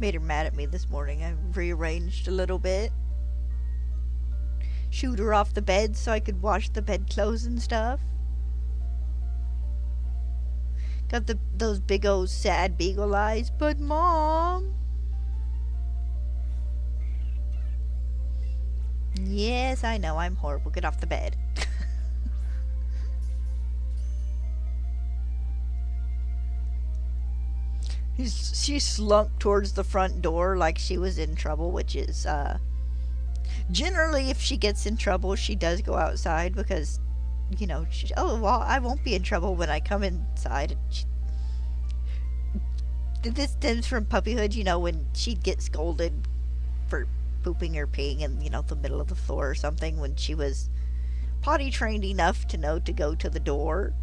Made her mad at me this morning. I rearranged a little bit. Shoot her off the bed so I could wash the bedclothes and stuff. Got those big old sad beagle eyes. But Mom. Yes, I know, I'm horrible. Get off the bed. She slunk towards the front door like she was in trouble, which is, generally if she gets in trouble, she does go outside because, you know, oh, well, I won't be in trouble when I come inside. This stems from puppyhood, you know, when she'd get scolded for pooping or peeing in, you know, the middle of the floor or something when she was potty trained enough to know to go to the door.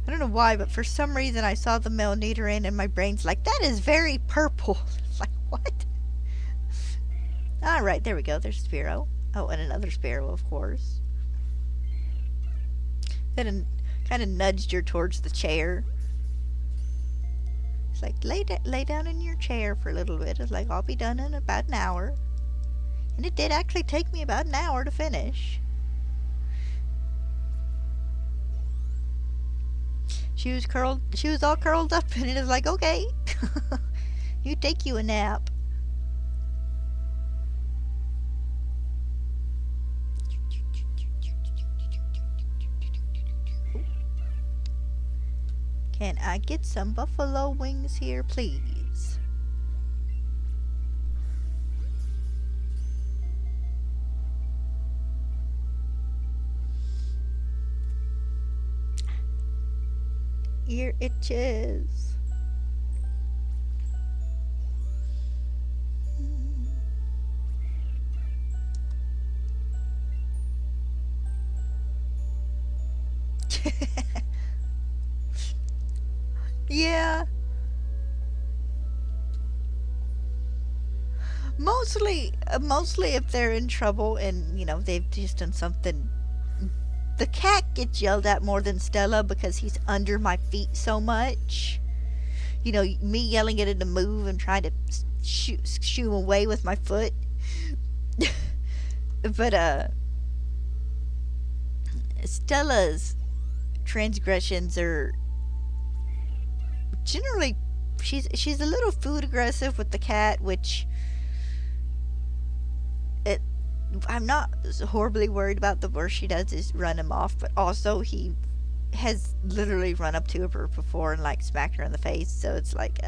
I don't know why, but for some reason I saw the millimeter in and my brain's like, that is very purple. It's like, what? Alright, there we go. There's Spearow. Oh, and another Spearow, of course. Then kind of nudged her towards the chair. It's like, lay down in your chair for a little bit. It's like, I'll be done in about an hour. And it did actually take me about an hour to finish. She was all curled up, and it was like, okay, you take you a nap. Can I get some buffalo wings here, please? Ear itches. Yeah. Mostly if they're in trouble and, you know, they've just done something. The cat gets yelled at more than Stella because he's under my feet so much. You know, me yelling at him to move and trying to shoo him away with my foot. But, Stella's transgressions are generally, she's a little food aggressive with the cat, which I'm not horribly worried about. The worst she does is run him off, but also he has literally run up to her before and like smacked her in the face. So it's like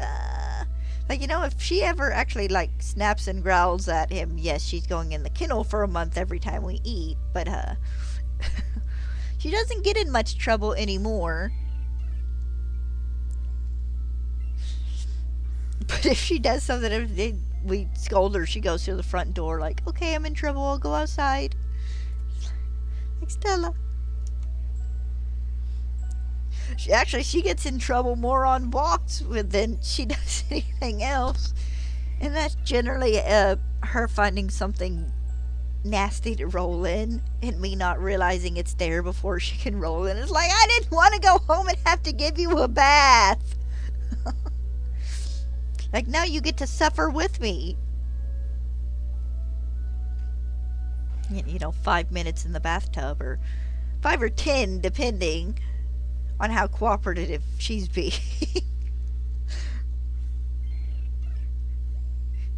if she ever actually like snaps and growls at him, yes, she's going in the kennel for a month every time we eat. But she doesn't get in much trouble anymore. But if she does something, if we scold her, she goes to the front door like, okay, I'm in trouble, I'll go outside. Like, Stella. She gets in trouble more on walks than she does anything else. And that's generally her finding something nasty to roll in and me not realizing it's there before she can roll in. It's like, I didn't want to go home and have to give you a bath. Like, now you get to suffer with me. 5 minutes in the bathtub, or 5 or 10, depending on how cooperative she's being.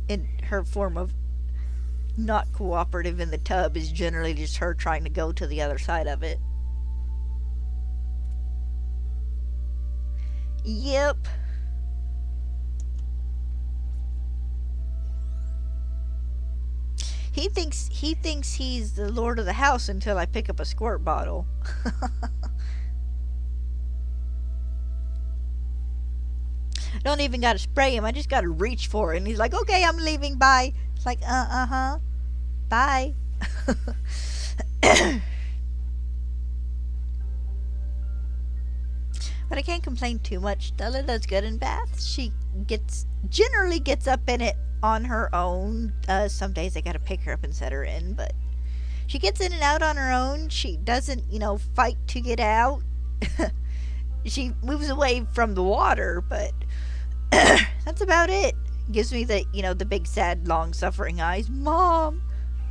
And her form of not cooperative in the tub is generally just her trying to go to the other side of it. Yep. He thinks he's the lord of the house until I pick up a squirt bottle. Don't even gotta spray him, I just gotta reach for it. And he's like, okay, I'm leaving, bye. It's like, uh-huh, bye. But I can't complain too much. Stella does good in baths. She generally gets up in it on her own. Some days I gotta pick her up and set her in, but she gets in and out on her own. She doesn't, fight to get out. She moves away from the water, but that's about it. Gives me the big sad long suffering eyes. Mom!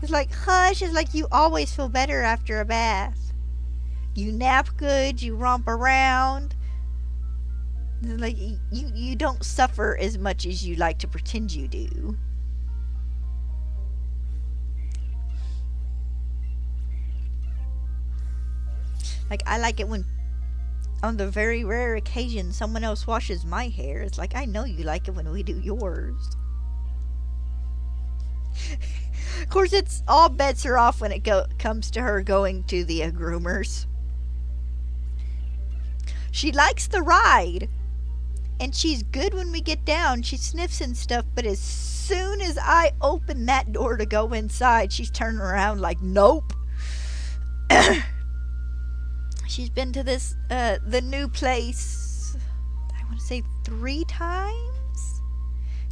It's like, hush. It's like, you always feel better after a bath. You nap good, you romp around. It's like, you don't suffer as much as you like to pretend you do. Like, I like it when, on the very rare occasion, someone else washes my hair. It's like, I know you like it when we do yours. Of course, it's all bets are off when it comes to her going to the groomers. She likes the ride, and she's good when we get down. She sniffs and stuff, but as soon as I open that door to go inside, she's turning around like, nope. She's been to this, the new place, I want to say 3 times?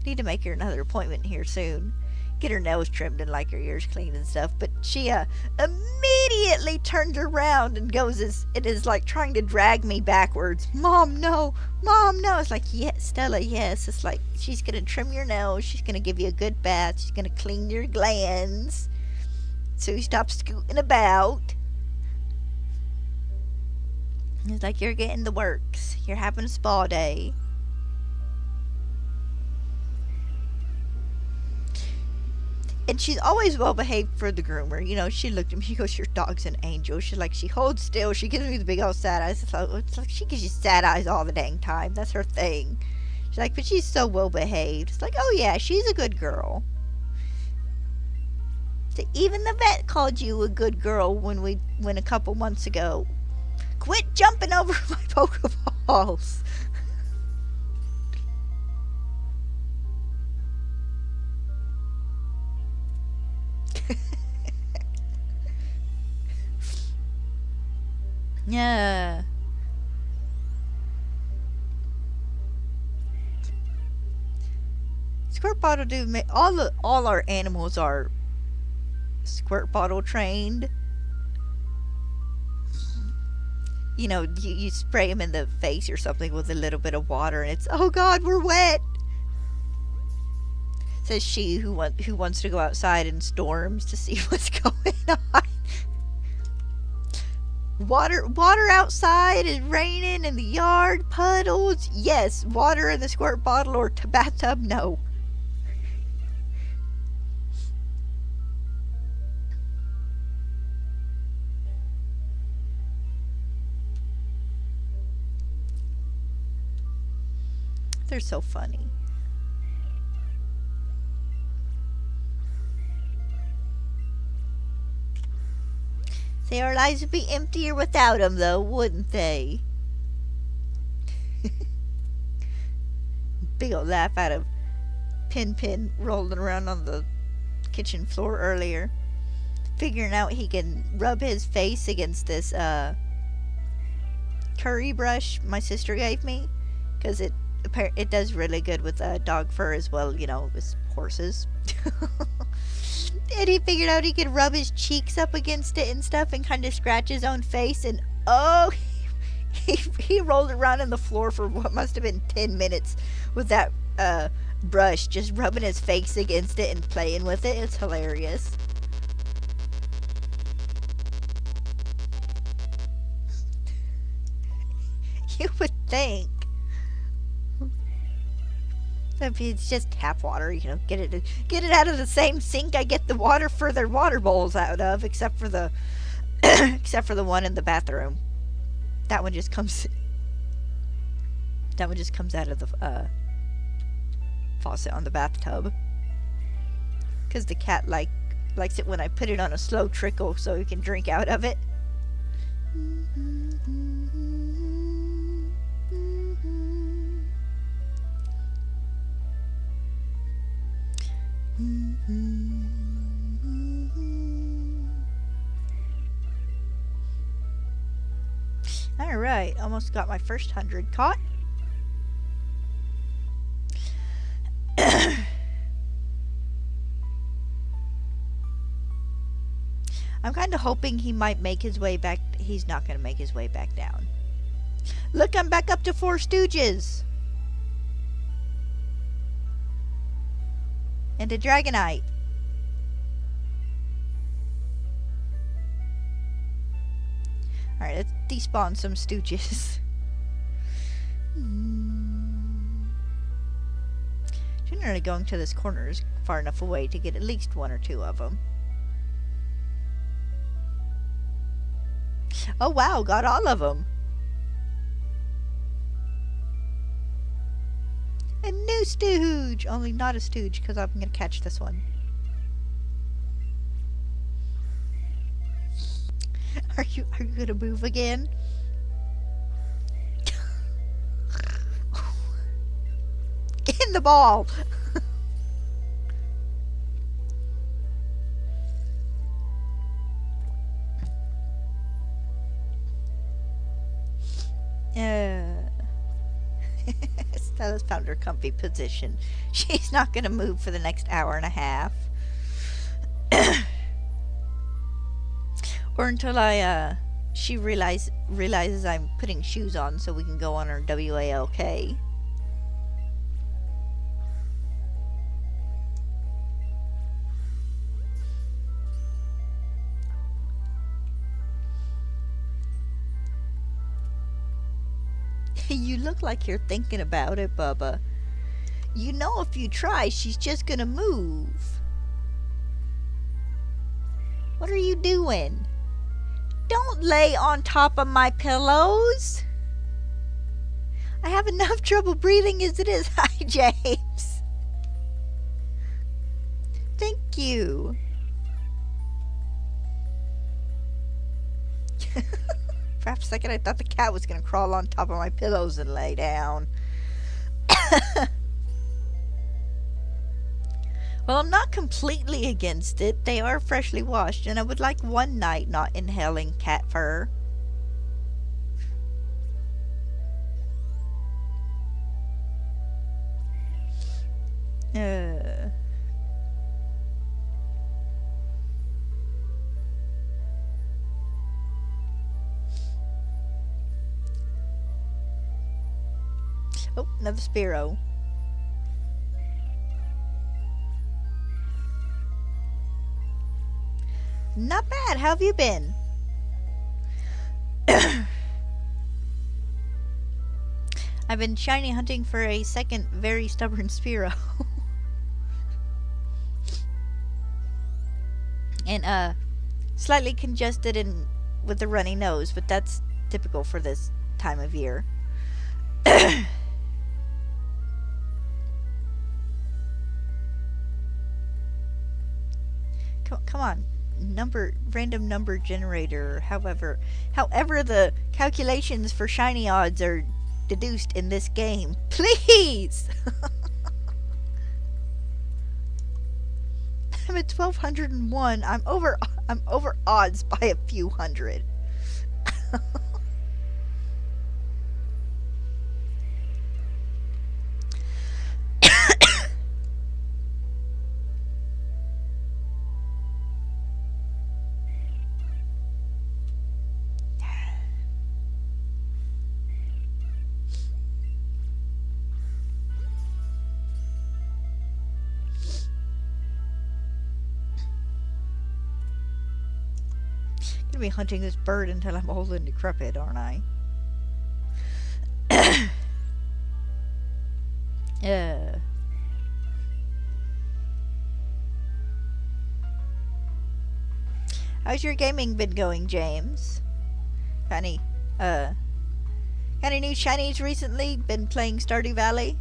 Need to make her another appointment here soon. Get her nails trimmed and like her ears cleaned and stuff. But she immediately turns around and it is like trying to drag me backwards. Mom, no. Mom, no. It's like, yes, Stella, yes. It's like, she's going to trim your nose. She's going to give you a good bath. She's going to clean your glands so you stop scooting about. It's like, you're getting the works. You're having a spa day. And she's always well behaved for the groomer. She looked at me, she goes, your dog's an angel. She's like, she holds still. She gives me the big old sad eyes. It's like she gives you sad eyes all the dang time. That's her thing. She's like, but she's so well behaved. It's like, oh yeah, she's a good girl. So even the vet called you a good girl when a couple months ago. Quit jumping over my Pokeballs. Yeah. Squirt bottle all our animals are squirt bottle trained. You spray them in the face or something with a little bit of water, and it's, oh God, we're wet. Says she who wants to go outside in storms to see what's going on. Water outside is raining in the yard, puddles. Yes, water in the squirt bottle or bathtub, no. They're so funny. Say, our lives would be emptier without them, though, wouldn't they? Big old laugh out of Pin rolling around on the kitchen floor earlier, figuring out he can rub his face against this curry brush my sister gave me, because it does really good with dog fur as well, you know, with horses. And he figured out he could rub his cheeks up against it and stuff and kind of scratch his own face, and oh, he rolled around on the floor for what must have been 10 minutes with that brush, just rubbing his face against it and playing with it. It's hilarious. You would think. If it's just tap water, you know, get it out of the same sink I get the water for their water bowls out of, except for the one in the bathroom. That one just comes out of the faucet on the bathtub. Cause the cat likes it when I put it on a slow trickle so he can drink out of it. Alright, almost got my first 100 caught. I'm kind of hoping he might make his way back. He's not going to make his way back down. Look, I'm back up to 4 Stooges. And a Dragonite. Alright, let's despawn some Stooges. Generally going to this corner is far enough away to get at least 1 or 2 of them. Oh wow, got all of them. A new Stooge! Only not a Stooge, because I'm going to catch this one. Are you going to move again? In the ball! Stella's found her comfy position. She's not going to move for the next hour and a half. Or until she realizes I'm putting shoes on so we can go on our WALK. You look like you're thinking about it, Bubba. You know if you try, she's just gonna move. What are you doing? Don't lay on top of my pillows. I have enough trouble breathing as it is. Hi, James. Thank you. For half a second, I thought the cat was going to crawl on top of my pillows and lay down. Well, I'm not completely against it. They are freshly washed, and I would like one night not inhaling cat fur. Oh, another Spearow. Not bad. How have you been? I've been shiny hunting for a second very stubborn Spearow. And slightly congested and with a runny nose, but that's typical for this time of year. Come on, random number generator. However the calculations for shiny odds are deduced in this game, please. I'm at 1201. I'm over odds by a few hundred. I'm gonna be hunting this bird until I'm old and decrepit, aren't I? How's your gaming been going, James? Got any new shinies recently? Been playing Stardew Valley?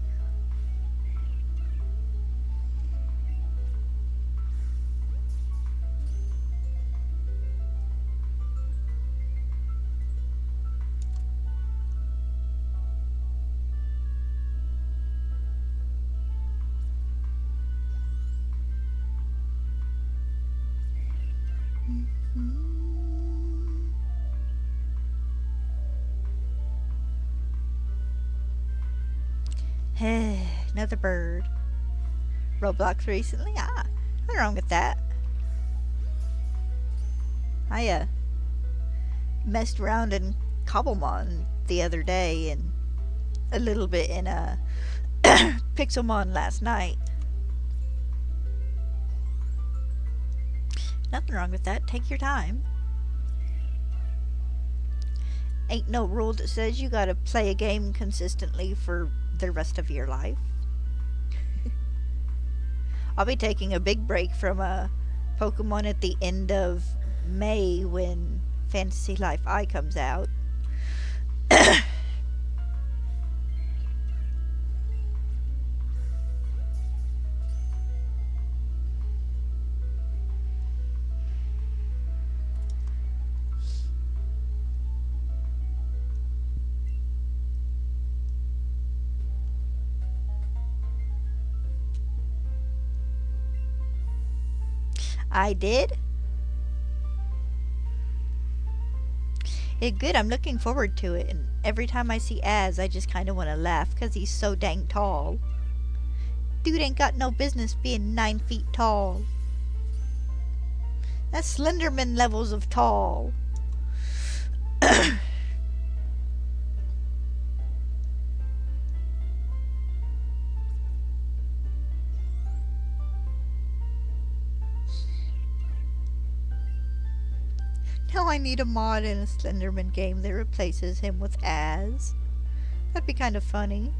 Another bird. Roblox recently? Nothing wrong with that. I messed around in Cobblemon the other day and a little bit in Pixelmon last night. Nothing wrong with that. Take your time. Ain't no rule that says you gotta play a game consistently for the rest of your life. I'll be taking a big break from Pokemon at the end of May when Fantasy Life I comes out. I did? Good, I'm looking forward to it, and every time I see Az, I just kind of want to laugh, because he's so dang tall. Dude ain't got no business being 9 feet tall. That's Slenderman levels of tall. Now I need a mod in a Slenderman game that replaces him with Az. That'd be kind of funny.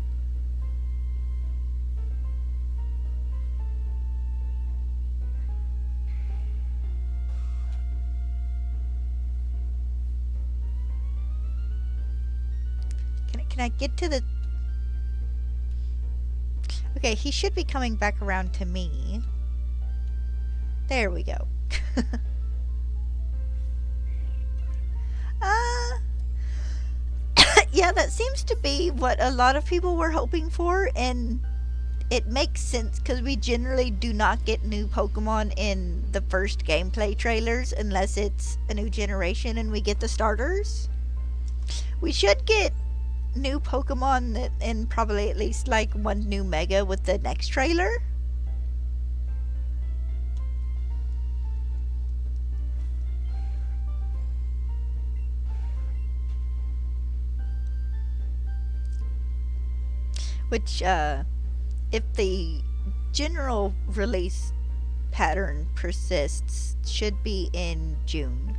Can I get to the... Okay, he should be coming back around to me. There we go. Yeah, that seems to be what a lot of people were hoping for, and it makes sense because we generally do not get new Pokemon in the first gameplay trailers unless it's a new generation and we get the starters. We should get new Pokemon and probably at least like one new Mega with the next trailer. Which, if the general release pattern persists, should be in June.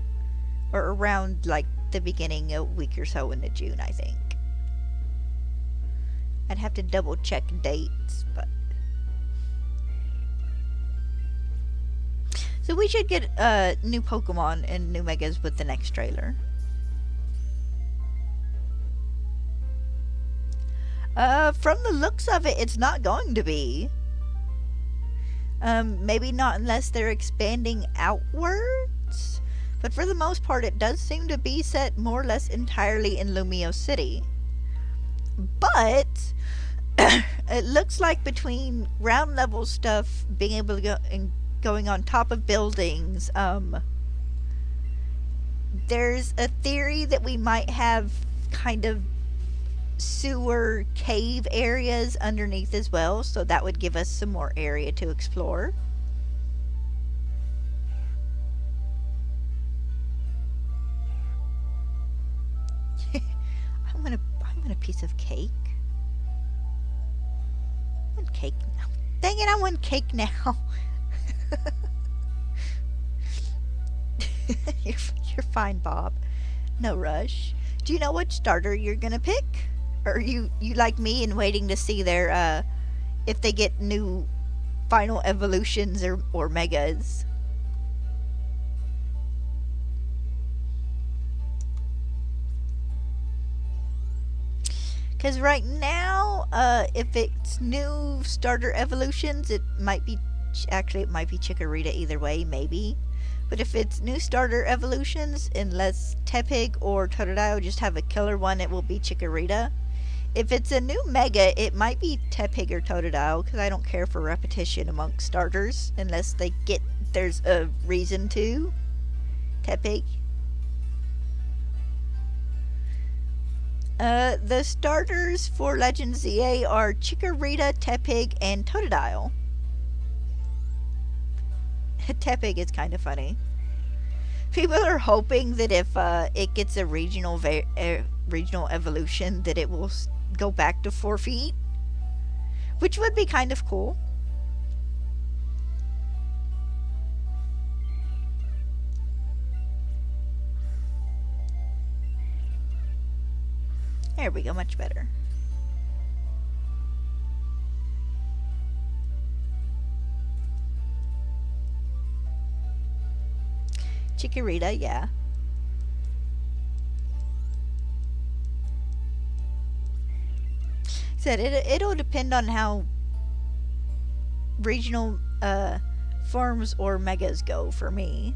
Or around, like, the beginning, a week or so into June, I think. I'd have to double check dates, but... So we should get new Pokemon and new Megas with the next trailer. From the looks of it, it's not going to be. Maybe not unless they're expanding outwards. But for the most part, it does seem to be set more or less entirely in Lumio City. But it looks like between ground level stuff, being able to go and going on top of buildings, there's a theory that we might have kind of sewer cave areas underneath as well, so that would give us some more area to explore. I want a piece of cake. I want cake now. Dang it, I want cake now. You're fine, Bob. No rush. Do you know which starter you're gonna pick? Or you like me and waiting to see their if they get new final evolutions or megas? Because right now, if it's new starter evolutions, it might be Chikorita either way, maybe. But if it's new starter evolutions, unless Tepig or Totodile just have a killer one, it will be Chikorita. If it's a new Mega, it might be Tepig or Totodile, because I don't care for repetition amongst starters, unless there's a reason to. Tepig. The starters for Legend ZA are Chikorita, Tepig, and Totodile. Tepig is kind of funny. People are hoping that if it gets a regional evolution, that it will go back to 4 feet, which would be kind of cool. There we go, much better. Chikorita, yeah. Said it'll depend on how regional forms or megas go for me.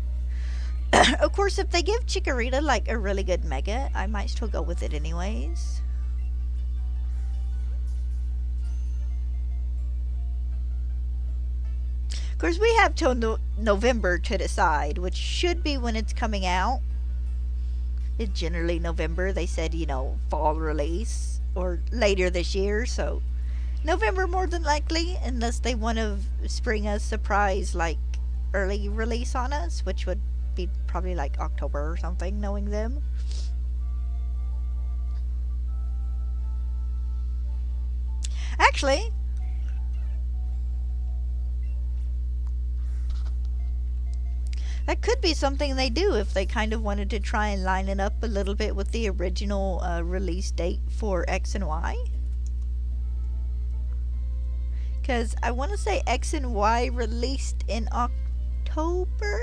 Of course, if they give Chikorita like a really good mega, I might still go with it anyways. Of course, we have till November to decide, which should be when it's coming out. It's generally November. They said, fall release or later this year, so November more than likely, unless they want to spring a surprise like early release on us, which would be probably like October or something, knowing them. Actually, that could be something they do if they kind of wanted to try and line it up a little bit with the original release date for X and Y. Because I want to say X and Y released in October?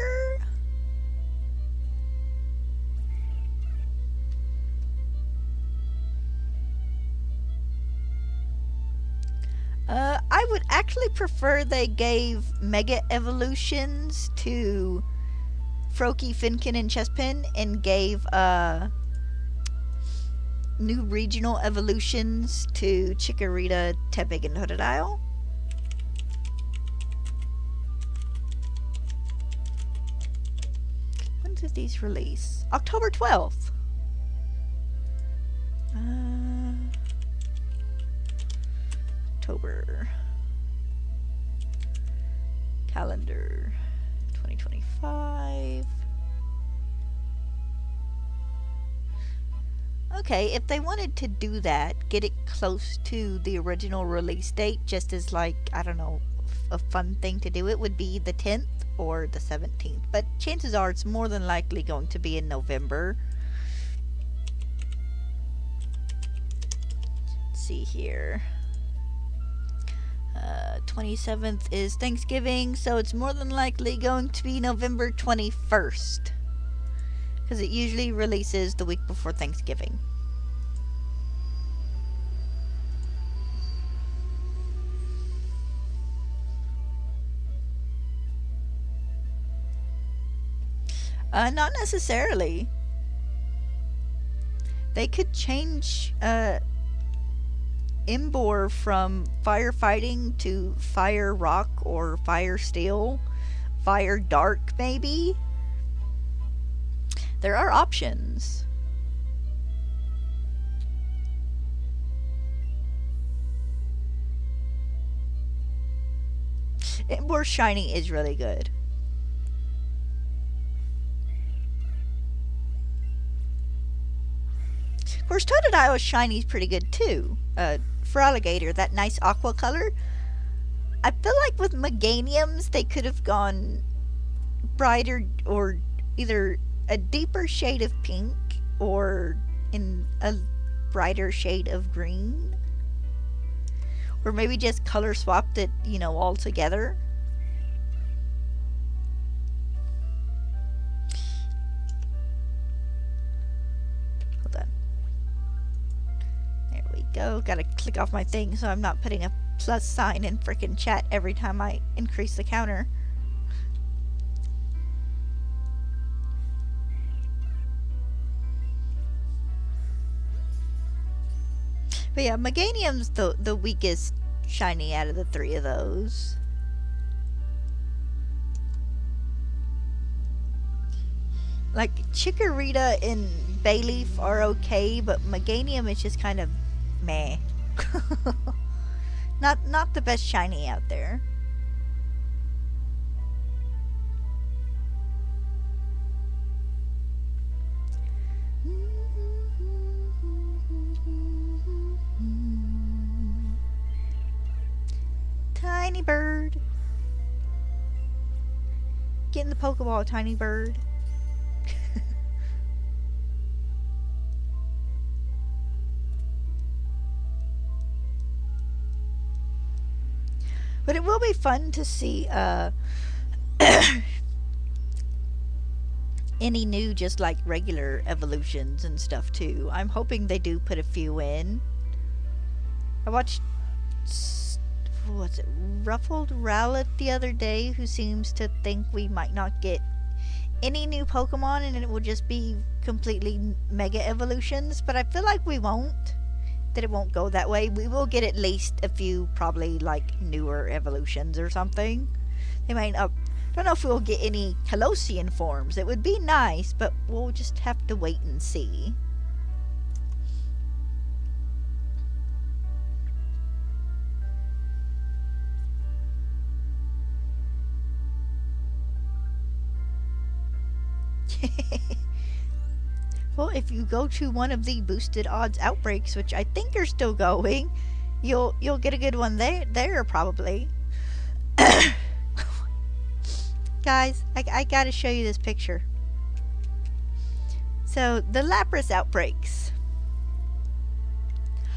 I would actually prefer they gave Mega Evolutions to Froakie, Finkin, and Chespin, and gave new regional evolutions to Chikorita, Tepig, and Totodile. When does these release? October 12th. October. Calendar 2025. Okay, if they wanted to do that, get it close to the original release date, just as like, I don't know, a fun thing to do, it would be the 10th or the 17th. But chances are it's more than likely going to be in November. Let's see here. 27th is Thanksgiving, so it's more than likely going to be November 21st. Because it usually releases the week before Thanksgiving. Not necessarily. They could change Embor from firefighting to fire rock or fire steel, fire dark maybe. There are options. Embor shiny is really good. Of course, Totodile shiny is pretty good too. For Alligator, that nice aqua color. I feel like with Meganiums, they could have gone brighter or either a deeper shade of pink or in a brighter shade of green. Or maybe just color swapped it, you know, all together. Go. Gotta click off my thing so I'm not putting a plus sign in frickin' chat every time I increase the counter. But yeah, Meganium's the weakest shiny out of the three of those. Like, Chikorita and Bayleaf are okay, but Meganium is just kind of meh. Not the best shiny out there. Tiny bird. Get in the Pokeball, tiny bird. But it will be fun to see any new just like regular evolutions and stuff too. I'm hoping they do put a few in. I watched what's it, Ruffled Rowlet the other day, who seems to think we might not get any new Pokemon and it will just be completely mega evolutions, but I feel like we won't. That it won't go that way. We will get at least a few probably like newer evolutions or something. They might not. I don't know if we'll get any Colossian forms. It would be nice, but we'll just have to wait and see. Well, if you go to one of the boosted odds outbreaks, which I think are still going, you'll get a good one there probably. Guys, I gotta show you this picture. So the Lapras outbreaks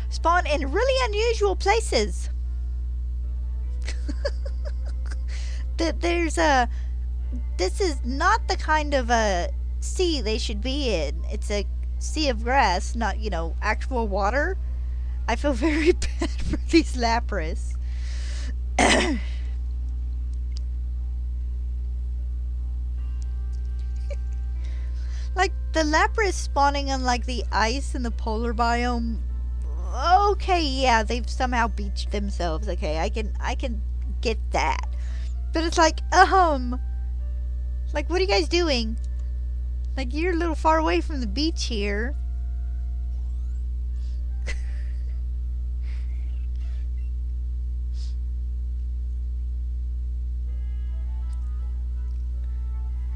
spawn in really unusual places. This is not the kind of a sea they should be in. It's a sea of grass, not, you know, actual water. I feel very bad for these Lapras. Like, the Lapras spawning on, like, the ice in the polar biome. Okay, yeah, they've somehow beached themselves. Okay, I can get that. But it's like, like, what are you guys doing? Like, you're a little far away from the beach here.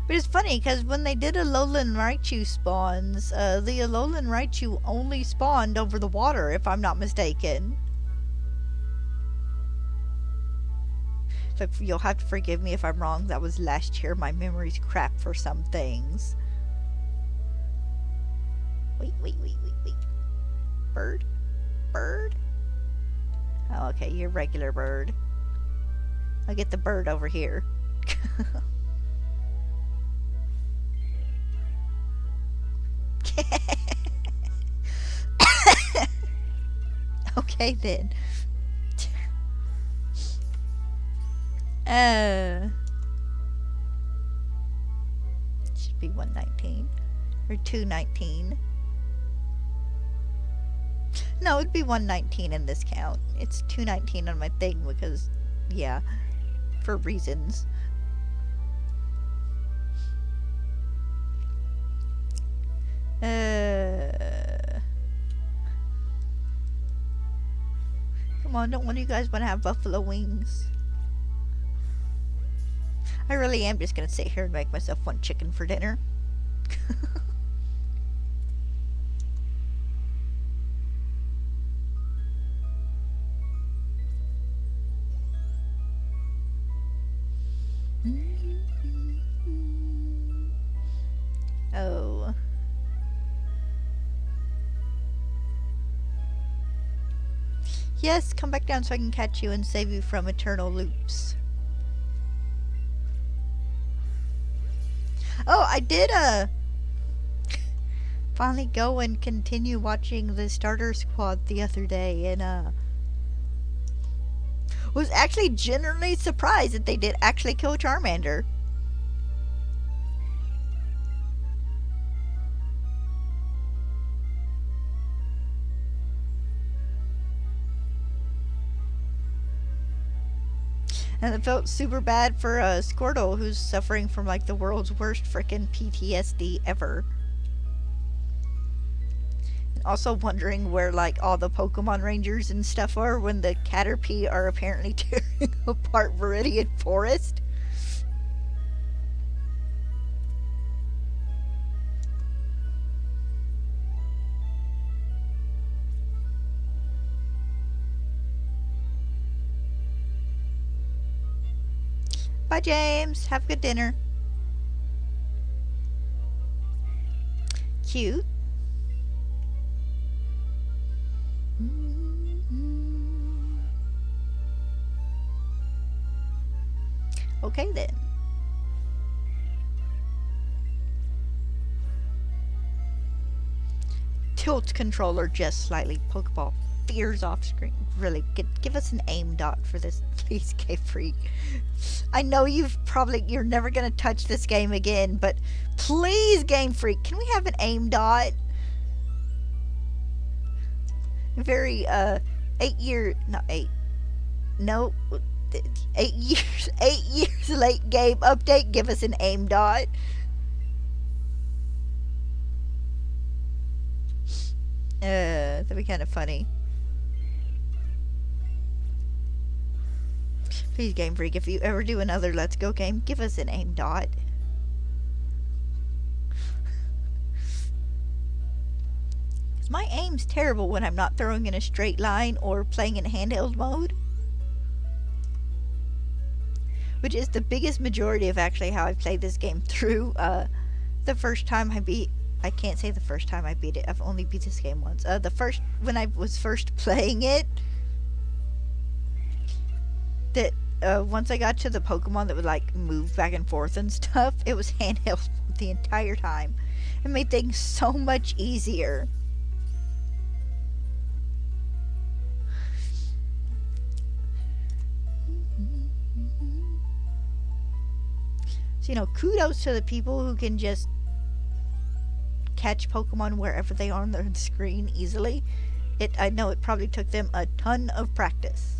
But it's funny, because when they did Alolan Raichu spawns, the Alolan Raichu only spawned over the water, if I'm not mistaken. Look, you'll have to forgive me if I'm wrong. That was last year. My memory's crap for some things. Wait. Bird? Bird? Oh, okay, you're regular bird. I'll get the bird over here. Okay, then. Should be 119 or 219. No, it'd be 119 in this count. It's 219 on my thing because, yeah, for reasons. Come on, don't one of you guys want to have buffalo wings? I really am just gonna sit here and make myself one chicken for dinner. Oh. Yes, come back down so I can catch you and save you from eternal loops. Oh, I did, finally go and continue watching the Starter Squad the other day, and, was actually genuinely surprised that they did actually kill Charmander. And it felt super bad for Squirtle, who's suffering from like the world's worst frickin' PTSD ever. And also wondering where like all the Pokemon Rangers and stuff are when the Caterpie are apparently tearing apart Viridian Forest. Bye, James. Have a good dinner. Cute. Okay, then. Tilt controller just slightly. Pokeball veers off screen. Really, give us an aim dot for this, please, Game Freak. I know you're never gonna touch this game again, but please, Game Freak, can we have an aim dot? Very 8 years late game update. Give us an aim dot. That'd be kind of funny. Please, Game Freak, if you ever do another Let's Go game, give us an aim dot. My aim's terrible when I'm not throwing in a straight line or playing in handheld mode. Which is the biggest majority of actually how I played this game through. The first time I can't say the first time I beat it. I've only beat this game once. When I was first playing it, that once I got to the Pokemon that would like move back and forth and stuff, it was handheld the entire time. It made things so much easier. So, kudos to the people who can just catch Pokemon wherever they are on the screen easily. I know it probably took them a ton of practice.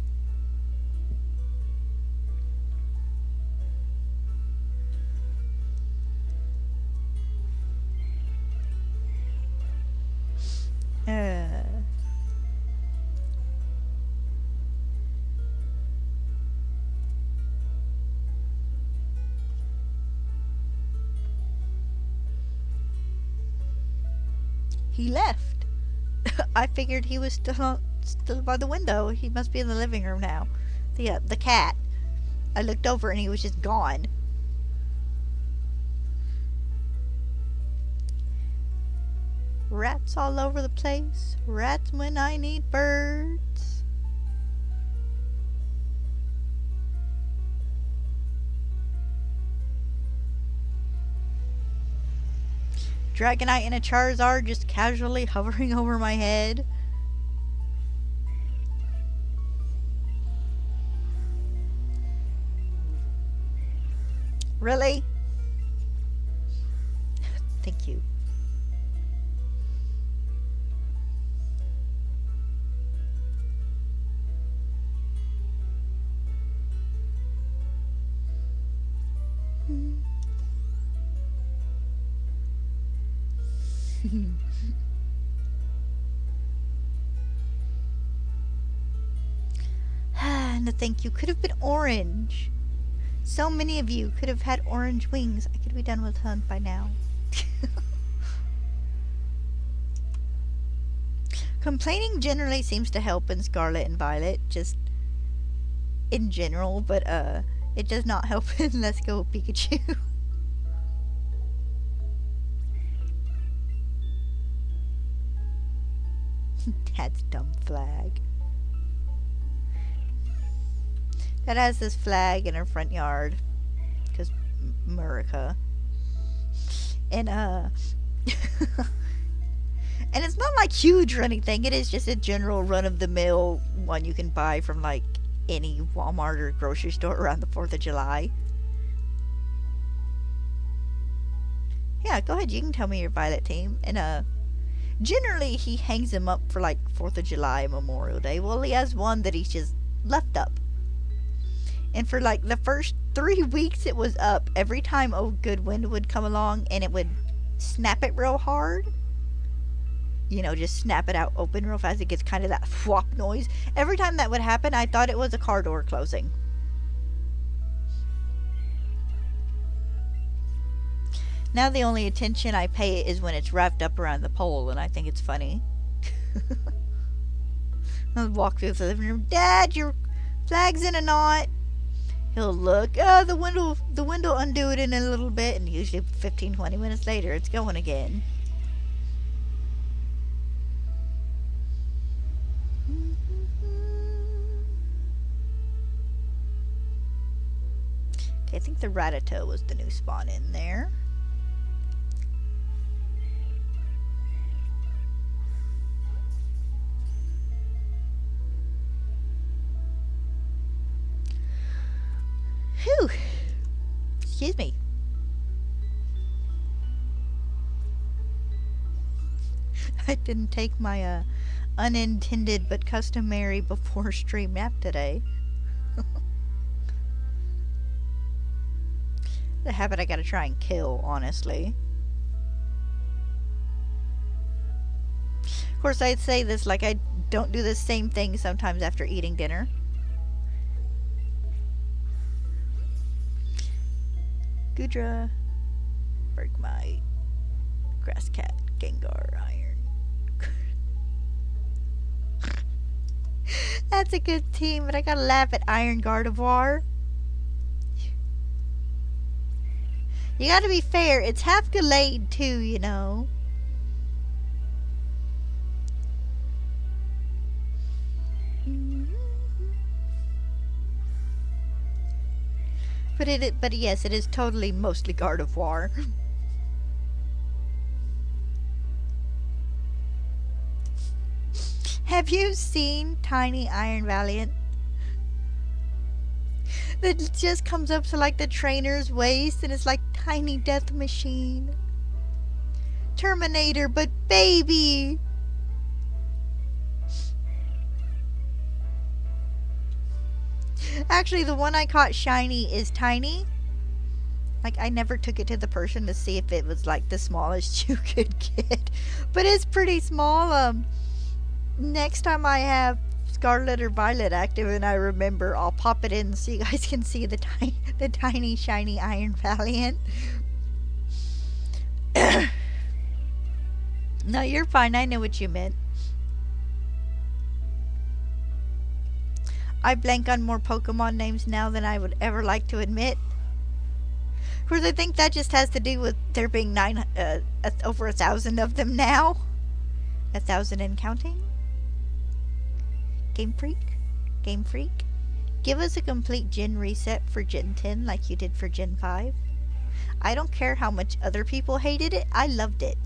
He left. I figured he was still by the window. He must be in the living room now. The cat. I looked over and he was just gone. Rats all over the place. Rats when I need birds. Dragonite and a Charizard just casually hovering over my head. Really? Thank you. And the thank you could have been orange. So many of you could have had orange wings. I could be done with hunt by now. Complaining generally seems to help in Scarlet and Violet, just in general, but it does not help in Let's Go Pikachu. That's dumb flag. That has this flag in her front yard. Because America. And, and it's not like huge or anything. It is just a general run-of-the-mill one you can buy from, like, any Walmart or grocery store around the 4th of July. Yeah, go ahead. You can tell me your Violet team. And, generally, he hangs them up for, like, 4th of July, Memorial Day. Well, he has one that he's just left up. And for, like, the first 3 weeks it was up. Every time a good wind would come along and it would snap it real hard. You know, just snap it out open real fast. It gets kind of that whop noise. Every time that would happen, I thought it was a car door closing. Now the only attention I pay is when it's wrapped up around the pole, and I think it's funny. I'll walk through the living room. Dad, your flag's in a knot. He'll look. The wind will undo it in a little bit, and usually 15-20 minutes later, it's going again. Okay, I think the Rattata was the new spawn in there. Whew. Excuse me. I didn't take my unintended but customary before stream nap today. The habit I gotta try and kill, honestly. Of course, I'd say this like I don't do the same thing sometimes after eating dinner. Gudra, Bergmite, Grasscat, Gengar, Iron. That's a good team, but I gotta laugh at Iron Gardevoir. You gotta be fair, it's half Gallade too, you know. But yes, it is totally mostly Gardevoir. Have you seen Tiny Iron Valiant? That just comes up to like the trainer's waist and it's like tiny death machine. Terminator, but baby! Actually, the one I caught shiny is tiny. Like, I never took it to the person to see if it was, like, the smallest you could get. But it's pretty small. Next time I have Scarlet or Violet active and I remember, I'll pop it in so you guys can see the tiny, shiny Iron Valiant. No, you're fine. I know what you meant. I blank on more Pokemon names now than I would ever like to admit. Of course, I think that just has to do with there being over 1,000 of them now. 1,000 and counting. Game Freak? Game Freak? Give us a complete Gen reset for Gen 10 like you did for Gen 5. I don't care how much other people hated it, I loved it.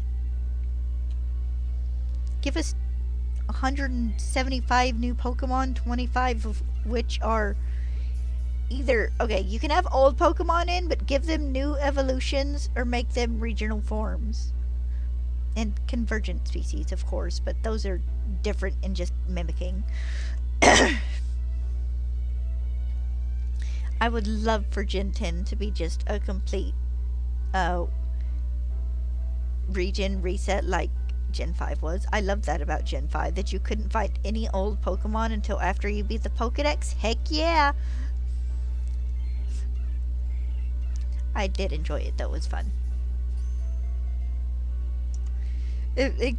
Give us 175 new Pokemon, 25 of which are either... Okay, you can have old Pokemon in, but give them new evolutions or make them regional forms. And convergent species, of course, but those are different and just mimicking. I would love for Gen 10 to be just a complete region reset like Gen 5 was. I loved that about Gen 5, that you couldn't fight any old Pokemon until after you beat the Pokedex. Heck yeah! I did enjoy it, though. It was fun.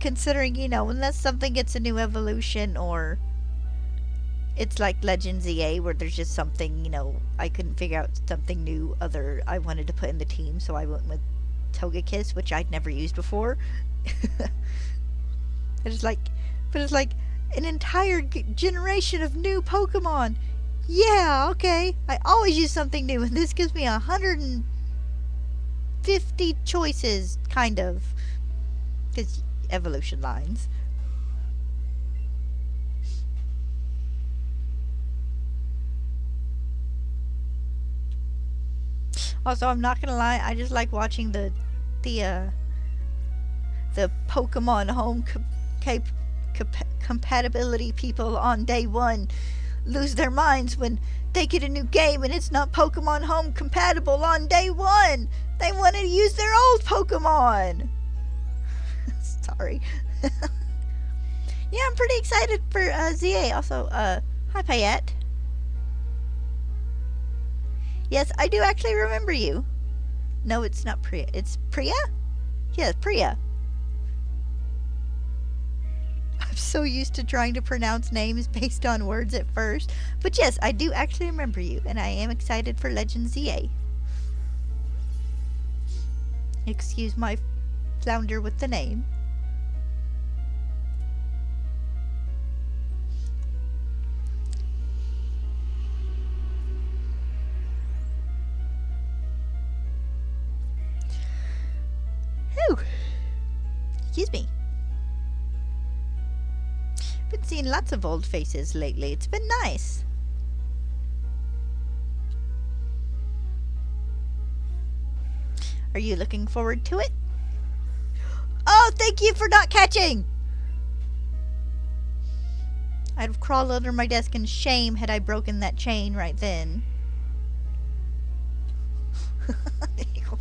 Considering, you know, unless something gets a new evolution, or it's like Legends EA where there's just something, you know, I couldn't figure out something new I wanted to put in the team, so I went with Togekiss, which I'd never used before. But it's like an entire generation of new Pokemon. Yeah, okay. I always use something new, and this gives me 150 choices, kind of. Because evolution lines. Also, I'm not gonna lie, I just like watching the Pokemon home compatibility people on day one lose their minds when they get a new game and it's not Pokemon home compatible on day one. They want to use their old Pokemon. Sorry. Yeah, I'm pretty excited for ZA. Also, hi Payette. Yes, I do actually remember you. No, it's not Priya. It's Priya? Yes, Priya. I'm so used to trying to pronounce names based on words at first. But yes, I do actually remember you, and I am excited for Legend ZA. Excuse my flounder with the name. Whew. Excuse me. Been seeing lots of old faces lately. It's been nice. Are you looking forward to it? Oh, thank you for not catching! I'd have crawled under my desk in shame had I broken that chain right then. I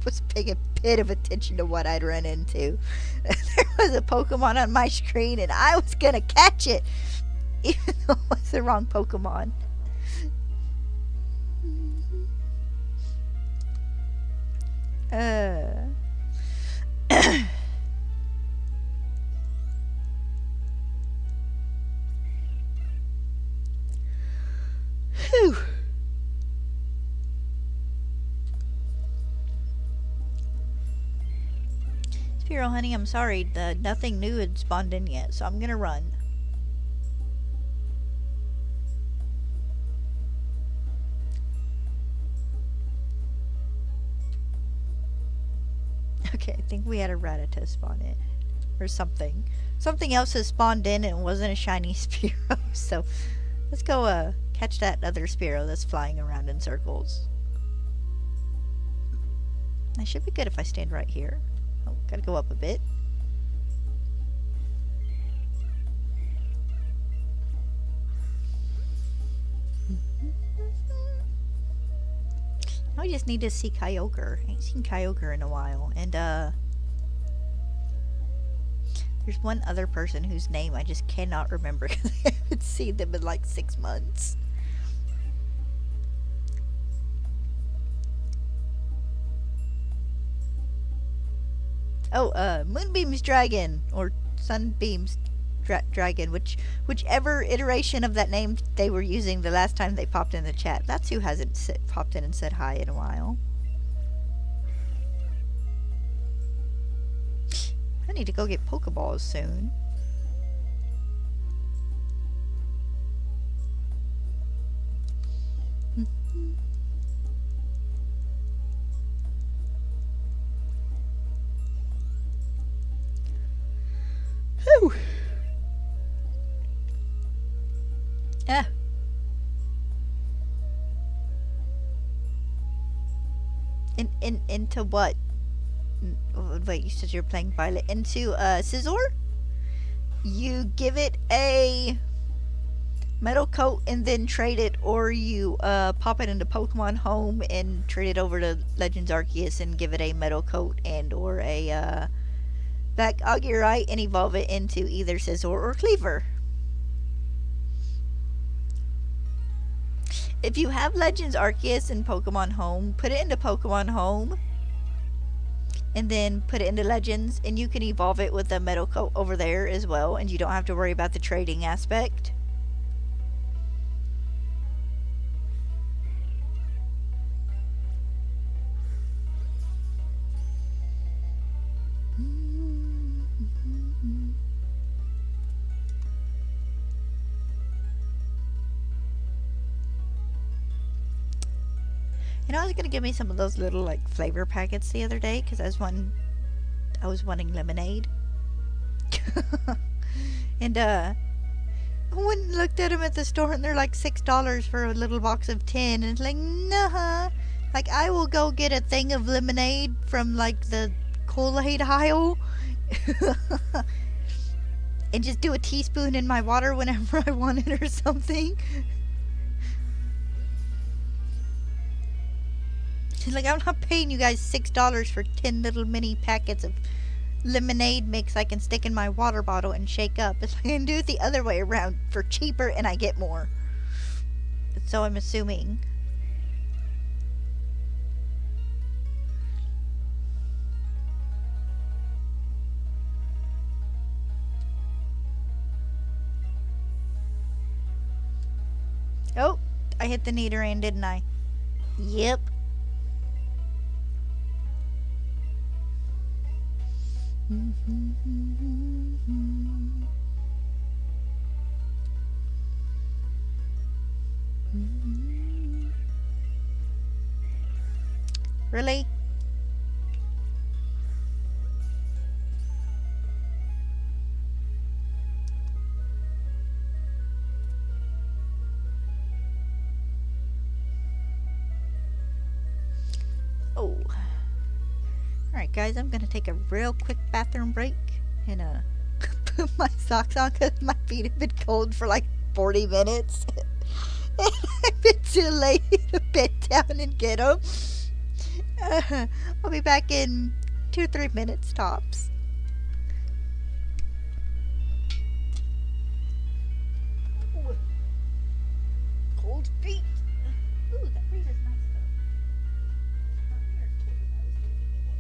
was paying a bit of attention to what I'd run into. There was a Pokemon on my screen and I was gonna catch it, even though it was the wrong Pokemon. Whew. Spearow, honey, I'm sorry. Nothing new had spawned in yet, so I'm gonna run. Okay, I think we had a Rattata spawn in. Or something. Something else has spawned in and it wasn't a shiny Spearow, so let's go catch that other Spearow that's flying around in circles. I should be good if I stand right here. Oh, gotta go up a bit. I just need to see Kyogre. I ain't seen Kyogre in a while. And, there's one other person whose name I just cannot remember because I haven't seen them in like 6 months. Oh, Moonbeam's Dragon, or Sunbeam's Dragon, whichever iteration of that name they were using the last time they popped in the chat. That's who hasn't popped in and said hi in a while. I need to go get Pokeballs soon. Whew. Ah. Into what? Wait, you said you're playing Violet. Into Scizor? You give it a metal coat and then trade it, or you pop it into Pokemon Home and trade it over to Legends Arceus and give it a metal coat and or a back Augurai and evolve it into either Scizor or Cleaver. If you have Legends Arceus in Pokemon Home, put it into Pokemon Home and then put it into Legends, and you can evolve it with a metal coat over there as well, and you don't have to worry about the trading aspect. You know, I was gonna give me some of those little like flavor packets the other day because I was wanting lemonade, and I went and looked at them at the store and they're like $6 for a little box of 10, and it's like, nah, like I will go get a thing of lemonade from like the Kool-Aid aisle, and just do a teaspoon in my water whenever I want it or something. Like, I'm not paying you guys $6 for 10 little mini packets of lemonade mix I can stick in my water bottle and shake up. It's like I can do it the other way around for cheaper and I get more. So I'm assuming. Oh, I hit the Nidoran, didn't I? Yep. Really? Oh. Alright guys, I'm gonna take a real quick bathroom break and put my socks on because my feet have been cold for like 40 minutes. And I've been too lazy to bed down and get them. I'll be back in 2-3 minutes tops. Ooh. Cold feet. Ooh, that freezer's nice though. Not near as cold as I was thinking it was.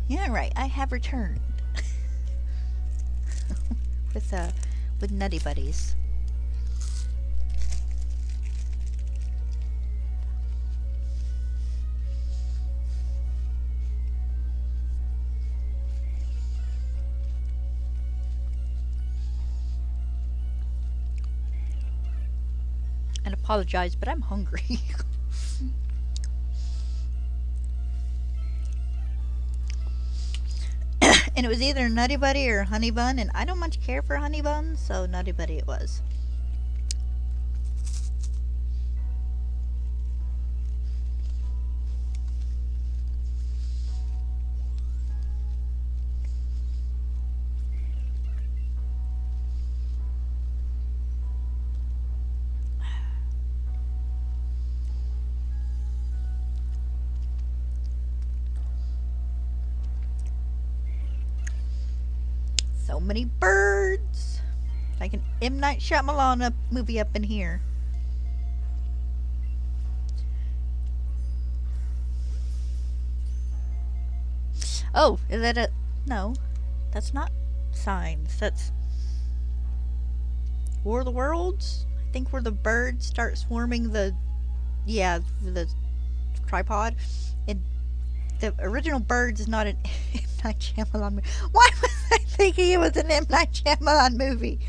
Yeah, right. I have returned with Nutty Buddies. And apologize, but I'm hungry. And it was either Nutty Buddy or Honey Bun, and I don't much care for Honey Bun, so Nutty Buddy it was. So many birds! Like an M. Night Shyamalan movie up in here. Oh, is that a... No, that's not Signs. That's War of the Worlds? I think where the birds start swarming the... Yeah, the tripod. And the original Birds is not an M. Night Shyamalan movie. Why was I thinking it was an M. Night Shyamalan movie?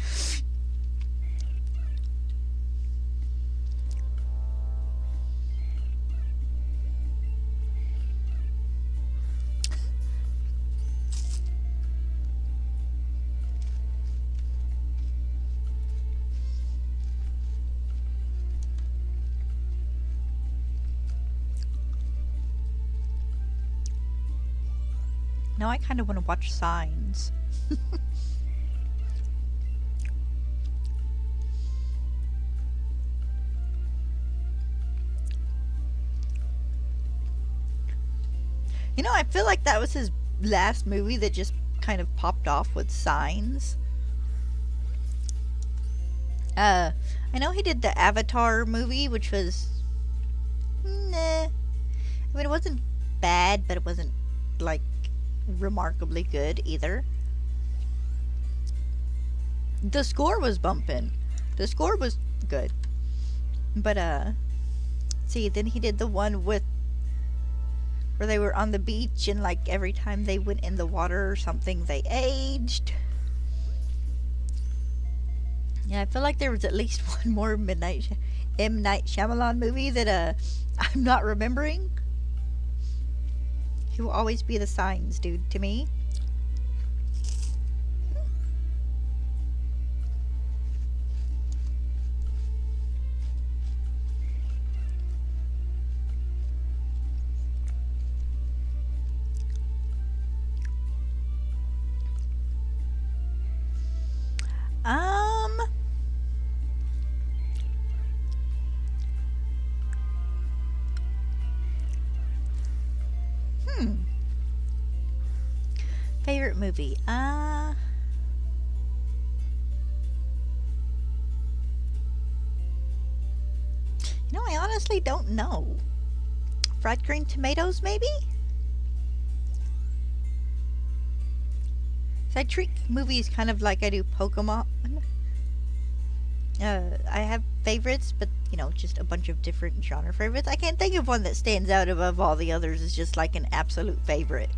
Now I kind of want to watch Signs. You know, I feel like that was his last movie that just kind of popped off with Signs. I know he did the Avatar movie, which was... Nah. I mean, it wasn't bad, but it wasn't, like, remarkably good either. The score was bumping. The score was good. But, see, then he did the one with where they were on the beach and, like, every time they went in the water or something, they aged. Yeah, I feel like there was at least one more M. Night Shyamalan movie that, I'm not remembering. He will always be the Signs dude to me. Favorite movie? You know, I honestly don't know. Fried Green Tomatoes, maybe? So I treat movies kind of like I do Pokemon. I have favorites, but, you know, just a bunch of different genre favorites. I can't think of one that stands out above all the others as just like an absolute favorite.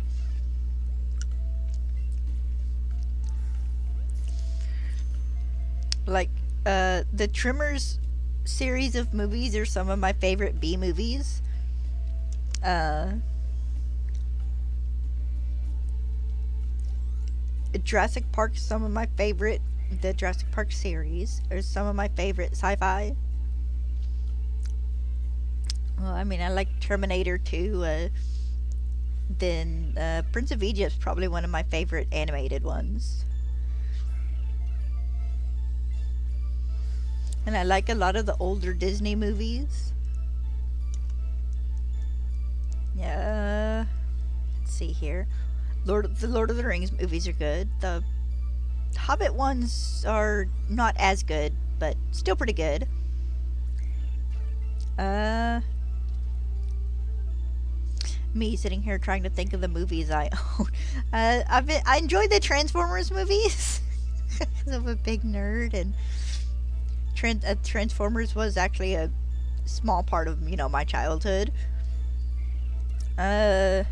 Like, the Trimmers series of movies are some of my favorite B movies. Jurassic Park is some of my favorite. The Jurassic Park series are some of my favorite sci-fi. Well, I mean, I like Terminator 2. Then Prince of Egypt is probably one of my favorite animated ones. And I like a lot of the older Disney movies. Yeah. Let's see here. The Lord of the Rings movies are good. The Hobbit ones are not as good, but still pretty good. Me sitting here trying to think of the movies I own. I enjoyed the Transformers movies because I'm a big nerd, and Transformers was actually a small part of my childhood. Uh,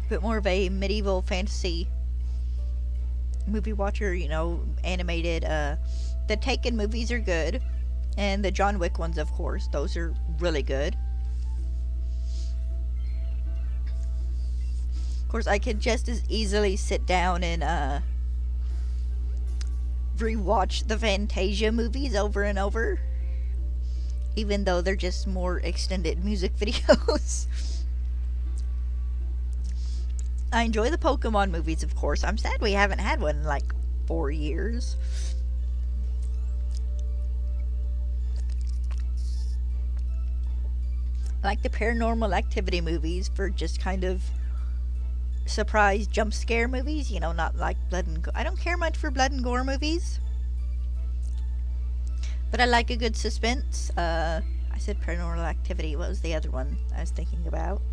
bit more of a medieval fantasy movie watcher, animated. The Taken movies are good, and the John Wick ones, of course, those are really good. Of course, I could just as easily sit down and rewatch the Fantasia movies over and over, even though they're just more extended music videos. I enjoy the Pokemon movies, of course. I'm sad we haven't had one in like 4 years. I like the Paranormal Activity movies for just kind of surprise jump scare movies, not like blood and gore. I don't care much for blood and gore movies, but I like a good suspense. I said Paranormal Activity. What was the other one I was thinking about?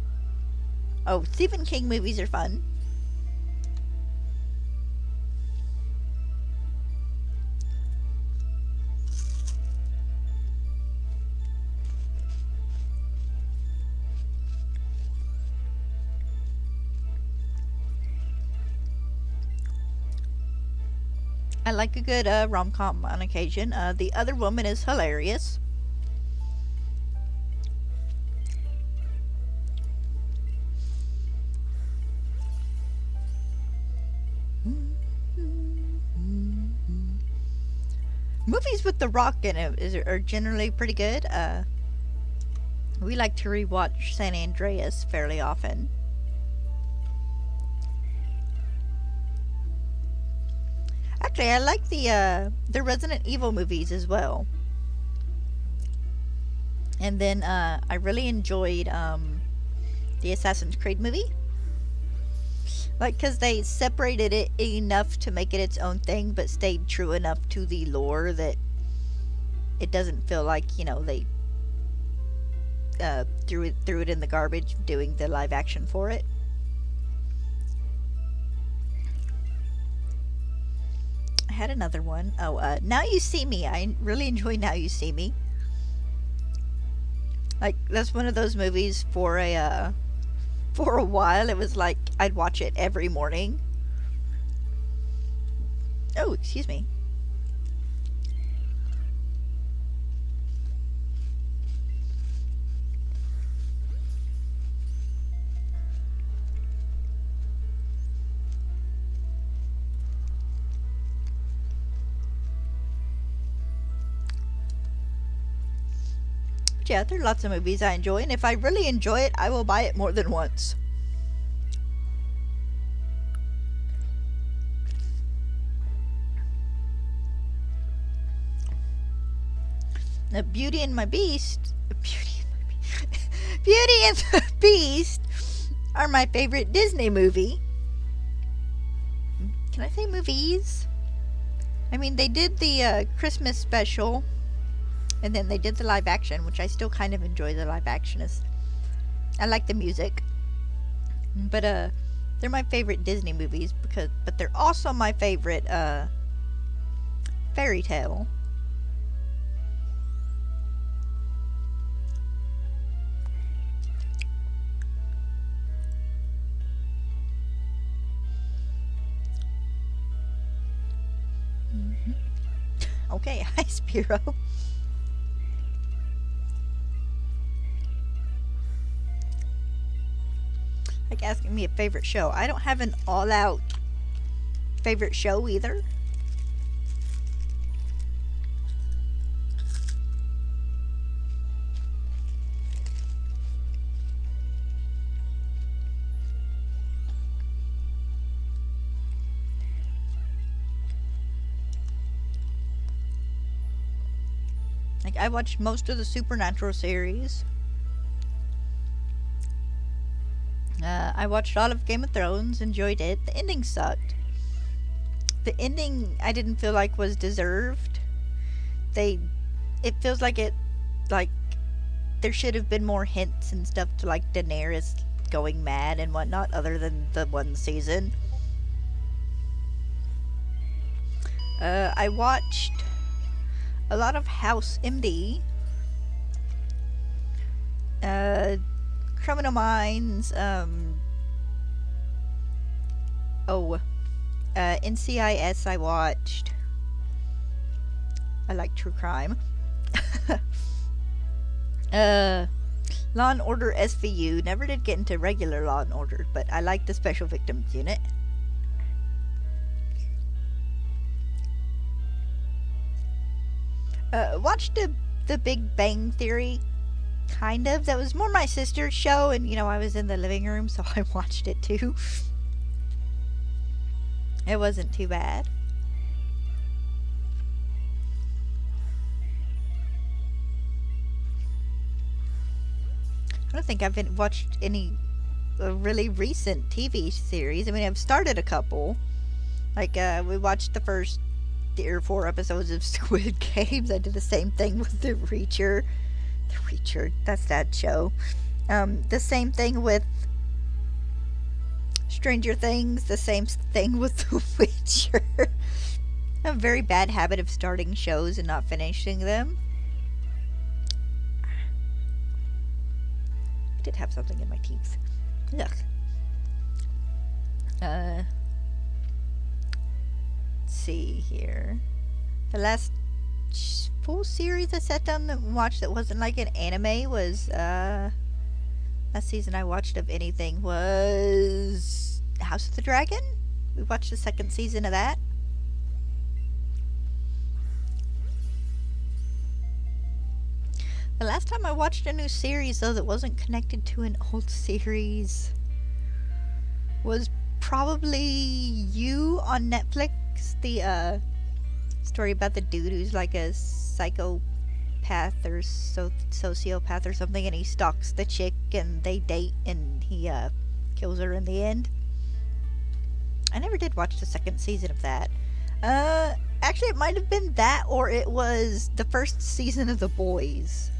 Oh, Stephen King movies are fun. I like a good rom-com on occasion. The Other Woman is hilarious. Movies with The Rock in it are generally pretty good. We like to rewatch San Andreas fairly often. Actually, I like the Resident Evil movies as well. And then I really enjoyed the Assassin's Creed movie. Like, because they separated it enough to make it its own thing, but stayed true enough to the lore that it doesn't feel like, they threw it in the garbage doing the live action for it. I had another one. Oh, Now You See Me. I really enjoy Now You See Me. Like, that's one of those movies for a while. It was like I'd watch it every morning. Oh, excuse me. But yeah, there are lots of movies I enjoy, and if I really enjoy it, I will buy it more than once. Beauty and the Beast are my favorite Disney movie. Can I say movies? I mean, they did the Christmas special, and then they did the live action, which I still kind of enjoy the live action. I like the music, but they're my favorite Disney movies but they're also my favorite fairy tale. Okay, hi Spearow. Like asking me a favorite show. I don't have an all-out favorite show either. Like, I watched most of the Supernatural series. I watched all of Game of Thrones, enjoyed it. The ending sucked. The ending I didn't feel like was deserved. It feels like there should have been more hints and stuff to like Daenerys going mad and whatnot, other than the one season. I watched a lot of House MD, Criminal Minds, NCIS I watched. I like true crime. Law and Order SVU. Never did get into regular Law and Order, but I like the Special Victims Unit. Watched the Big Bang Theory, kind of. That was more my sister's show, and I was in the living room, so I watched it too. It wasn't too bad. I don't think I've watched any really recent TV series. I mean, I've started a couple. Like, we watched the first 3 or 4 episodes of Squid Games. I did the same thing with The Reacher. The Reacher, that's that show. The same thing with Stranger Things. The same thing with The Witcher. I have a very bad habit of starting shows and not finishing them. I did have something in my teeth. Look. Let's see here. The last full series I sat down and watched that wasn't like an anime was last season I watched of anything was House of the Dragon. We watched the 2nd season of that. The last time I watched a new series, though, that wasn't connected to an old series was probably You on Netflix. The story about the dude who's like a psychopath or sociopath or something, and he stalks the chick and they date and he kills her in the end. I never did watch the 2nd season of that. Actually, it might have been that, or it was the 1st season of The Boys.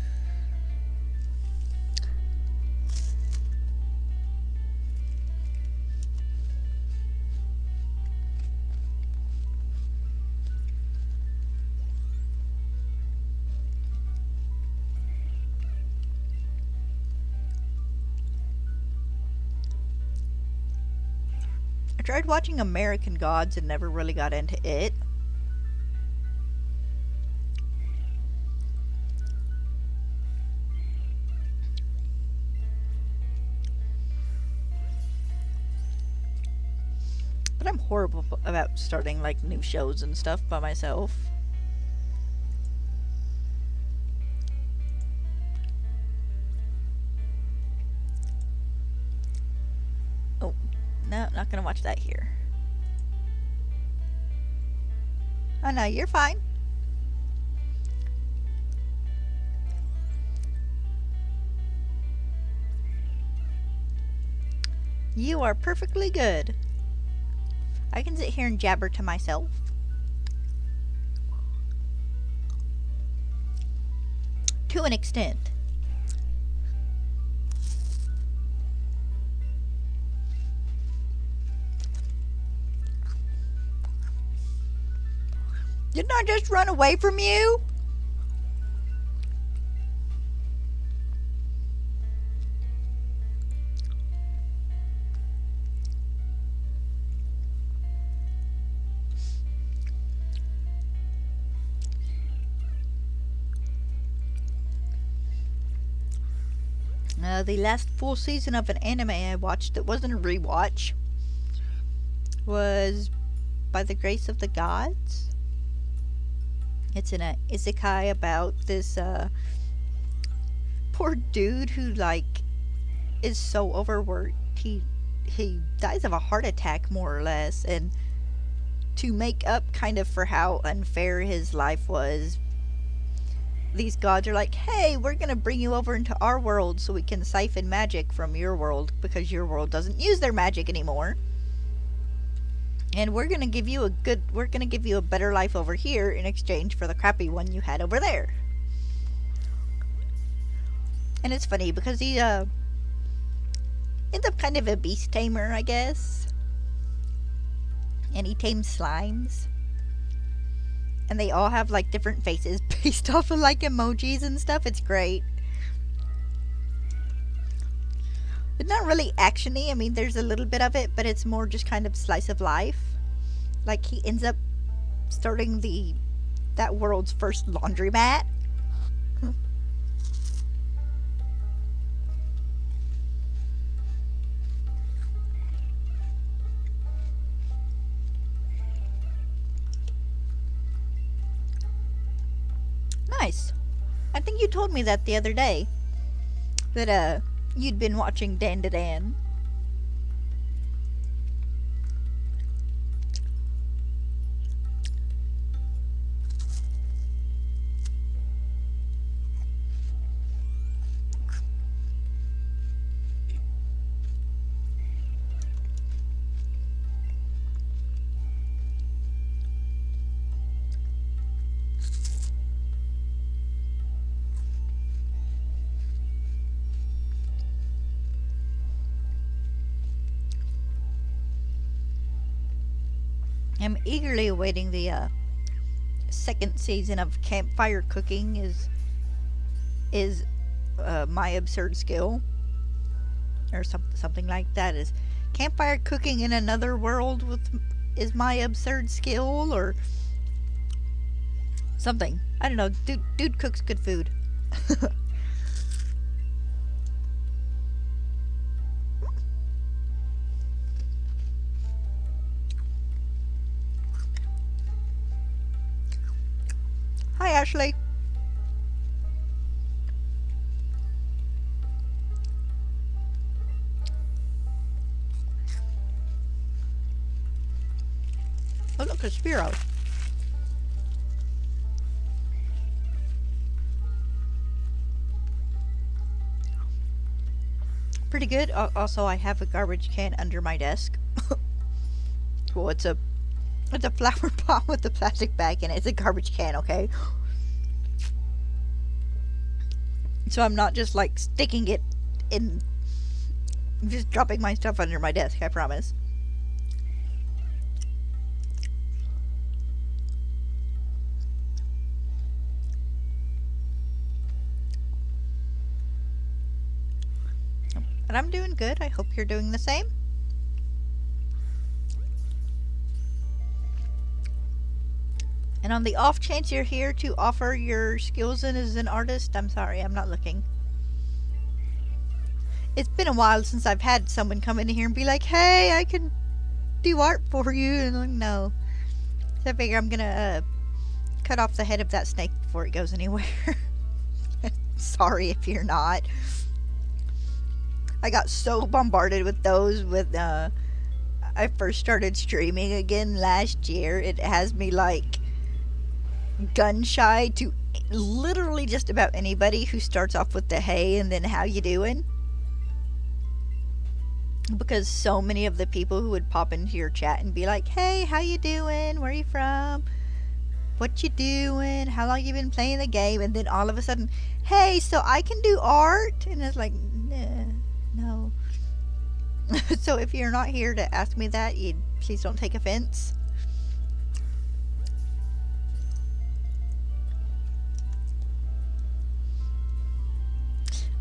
I tried watching American Gods and never really got into it. But I'm horrible about starting like new shows and stuff by myself. Oh, no, not gonna watch that here. Oh no, you're fine. You are perfectly good. I can sit here and jabber to myself. To an extent. Didn't I just run away from you? The last full season of an anime I watched that wasn't a rewatch was By the Grace of the Gods. It's in a isekai about this poor dude who like is so overworked he dies of a heart attack more or less, and to make up kind of for how unfair his life was, these gods are like, hey, we're gonna bring you over into our world so we can siphon magic from your world because your world doesn't use their magic anymore. And we're gonna give you a better life over here in exchange for the crappy one you had over there. And it's funny because he ends up kind of a beast tamer, I guess. And he tames slimes. And they all have like different faces based off of like emojis and stuff. It's great. It's not really actiony. I mean, there's a little bit of it, but it's more just kind of slice of life. Like he ends up starting that world's first laundromat. Nice. I think you told me that the other day. That you'd been watching Dan to Dan. I'm eagerly awaiting the second season of Campfire Cooking is my absurd skill, or something like that. Is Campfire Cooking in another world is my absurd skill, or something. I don't know. Dude cooks good food. Hi, Ashley. Oh, look, a Spearow. Pretty good. Also, I have a garbage can under my desk. Well, it's a flower pot with a plastic bag in it. It's a garbage can, okay? So I'm not just like sticking it in, just dropping my stuff under my desk, I promise. And I'm doing good. I hope you're doing the same. And on the off chance you're here to offer your skills in as an artist, I'm sorry, I'm not looking. It's been a while since I've had someone come in here and be like, hey, I can do art for you. And I'm like, no. So I figure I'm gonna cut off the head of that snake before it goes anywhere. Sorry if you're not. I got so bombarded with those with I first started streaming again last year. It has me like gun shy to literally just about anybody who starts off with the hey and then how you doing, because so many of the people who would pop into your chat and be like, hey, how you doing, where you from, what you doing, how long you been playing the game, and then all of a sudden, hey, so I can do art, and it's like, nah, no. So if you're not here to ask me that, you please don't take offense.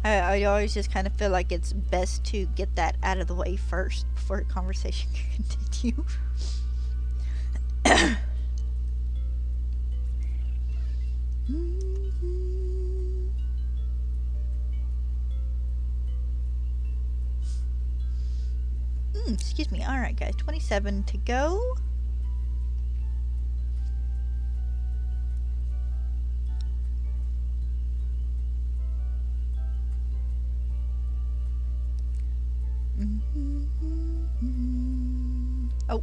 I always just kind of feel like it's best to get that out of the way first before the conversation can continue. Excuse me. Alright, guys. 27 to go. Oh.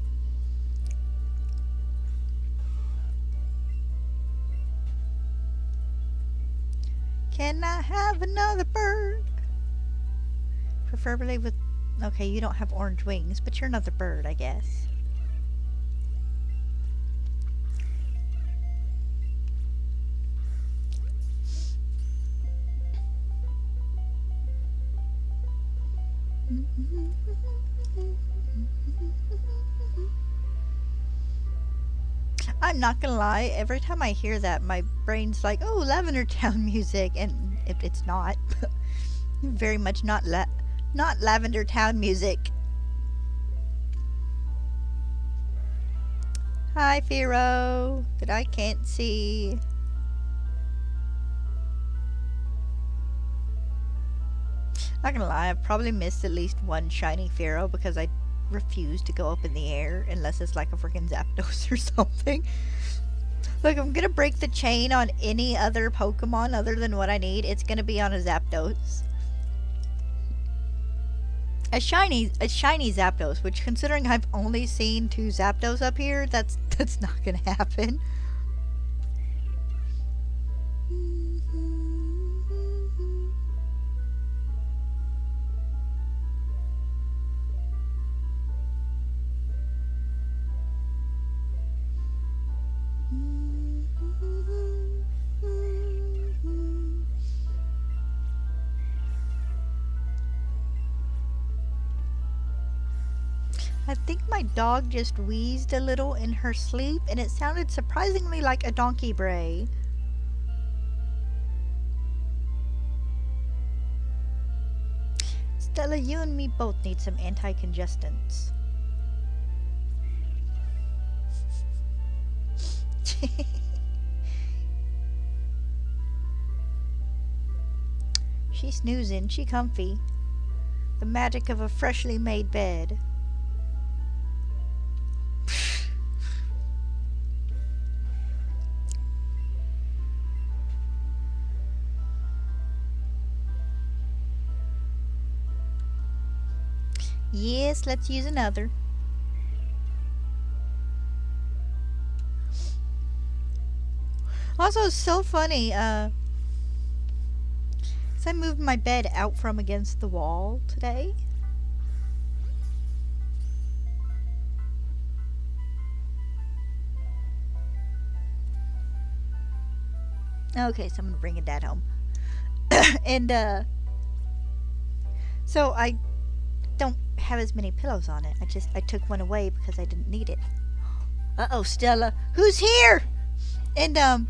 Can I have another bird? Preferably with... Okay, you don't have orange wings, but you're another bird, I guess. I'm not gonna lie, every time I hear that, my brain's like, oh, Lavender Town music, and it's not. Very much not Lavender Town music. Hi, Spearow, that I can't see. Not gonna lie, I've probably missed at least one shiny Spearow because I refuse to go up in the air unless it's like a freaking Zapdos or something. Look, I'm gonna break the chain on any other Pokemon other than what I need. It's gonna be on a Zapdos. A shiny Zapdos, which considering I've only seen 2 Zapdos up here, that's not gonna happen. I think my dog just wheezed a little in her sleep, and it sounded surprisingly like a donkey bray. Stella, you and me both need some anti-congestants. She's snoozing, she comfy. The magic of a freshly made bed. Yes, let's use another. Also, it's so funny, so I moved my bed out from against the wall today. Okay, so I'm gonna bring Dad home. And, so I don't have as many pillows on it. I took one away because I didn't need it. Uh-oh, Stella, who's here? And, I'm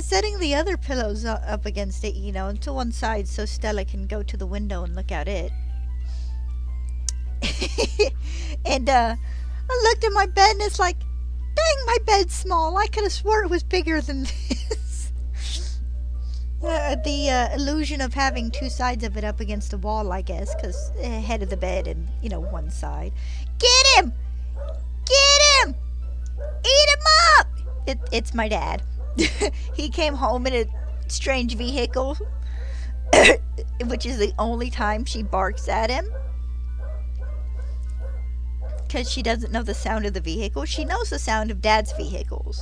setting the other pillows up against it, you know, to one side so Stella can go to the window and look out it. And, I looked at my bed and it's like, dang, my bed's small. I could have swore it was bigger than this. The illusion of having 2 sides of it up against the wall, I guess, because head of the bed and, you know, one side. Get him! Get him! Eat him up! It's my dad. He came home in a strange vehicle, which is the only time she barks at him. Because she doesn't know the sound of the vehicle. She knows the sound of Dad's vehicles.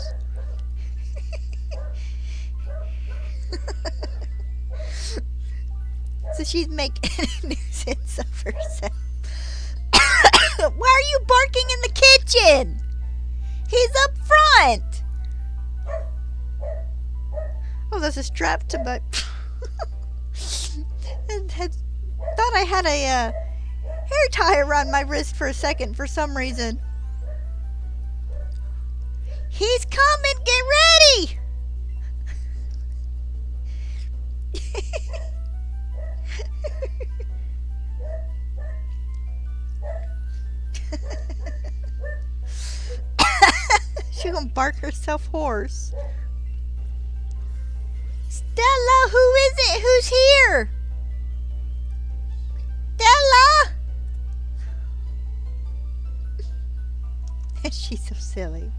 So she's making a nuisance of herself. Why are you barking in the kitchen? He's up front. Oh, there's a strap to my... And thought I had a hair tie around my wrist for a second for some reason. He's coming, get ready! She's gonna bark herself hoarse. Stella, who is it? Who's here? Stella! She's so silly.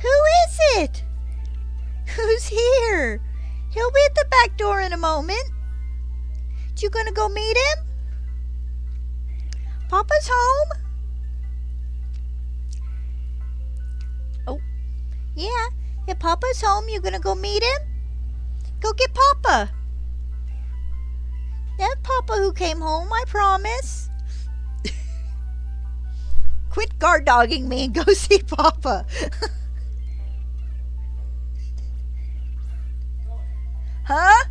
Who is it? Who's here? He'll be at the back door in a moment. You gonna go meet him? Papa's home? Oh, yeah. If Papa's home, you gonna go meet him? Go get Papa. That's Papa who came home, I promise. Quit guard dogging me and go see Papa. Huh?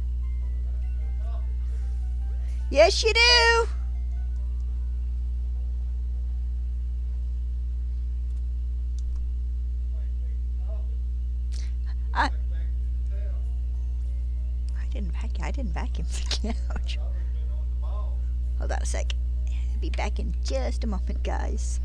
Yes, you do. I I didn't vacuum the couch. Hold on a sec. I'll be back in just a moment, guys.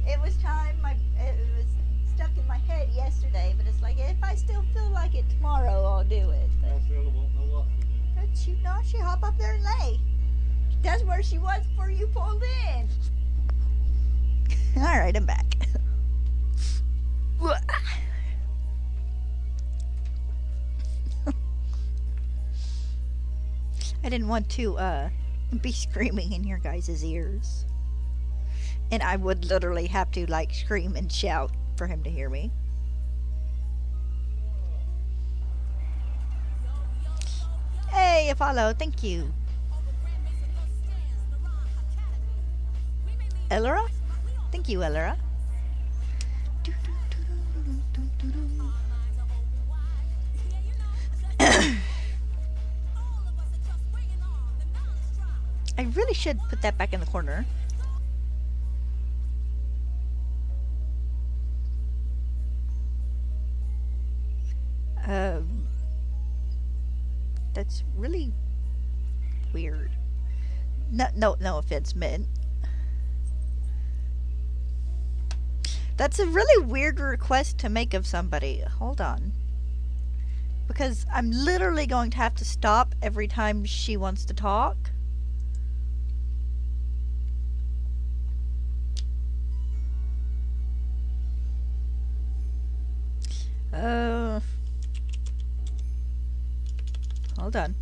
It was time. It was stuck in my head yesterday, but it's like if I still feel like it tomorrow, I'll do it. But she hop up there and lay. That's where she was before you pulled in. All right, I'm back. I didn't want to be screaming in your guys' ears. And I would literally have to like scream and shout for him to hear me. Hey, follow, thank you. Elora? Thank you, Elora. I really should put that back in the corner. That's really weird. No offense meant. That's a really weird request to make of somebody. Hold on. Because I'm literally going to have to stop every time she wants to talk. Hold on.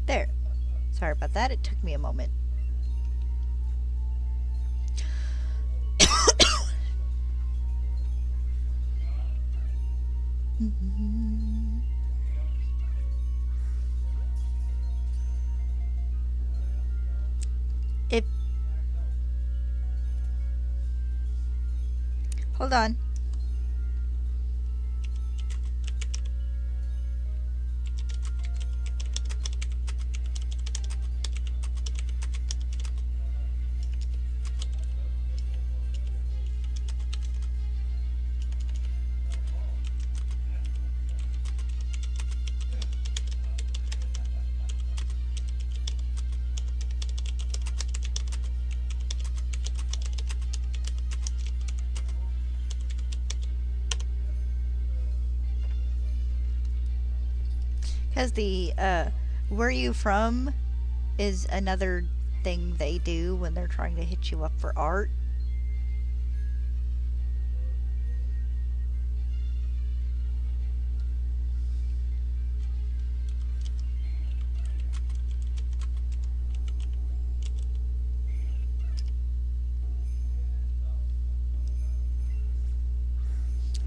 There. Sorry about that. It took me a moment. If hold on. Because the where are you from is another thing they do when they're trying to hit you up for art.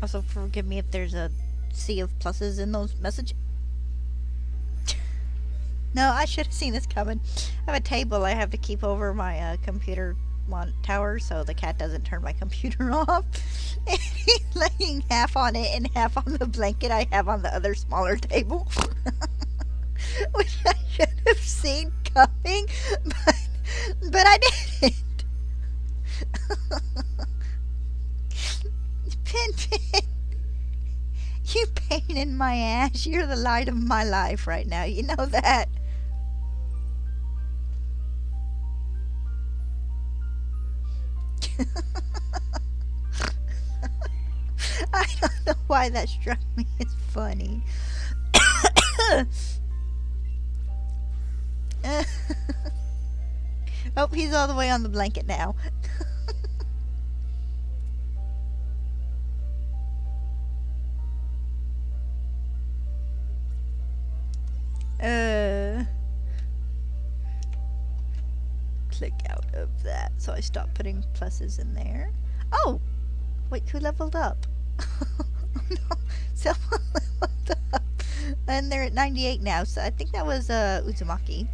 Also, forgive me if there's a sea of pluses in those messages. No, I should have seen this coming. I have a table I have to keep over my computer tower so the cat doesn't turn my computer off. And he's laying half on it and half on the blanket I have on the other smaller table. Which I should have seen coming, but I didn't. Pin, you pain in my ass. You're the light of my life right now. You know that. I don't know why that struck me as funny. Oh, he's all the way on the blanket now. Click out of that. So I stopped putting pluses in there. Oh! Wait, who leveled up? Oh no, someone leveled up. And they're at 98 now, so I think that was Uzumaki.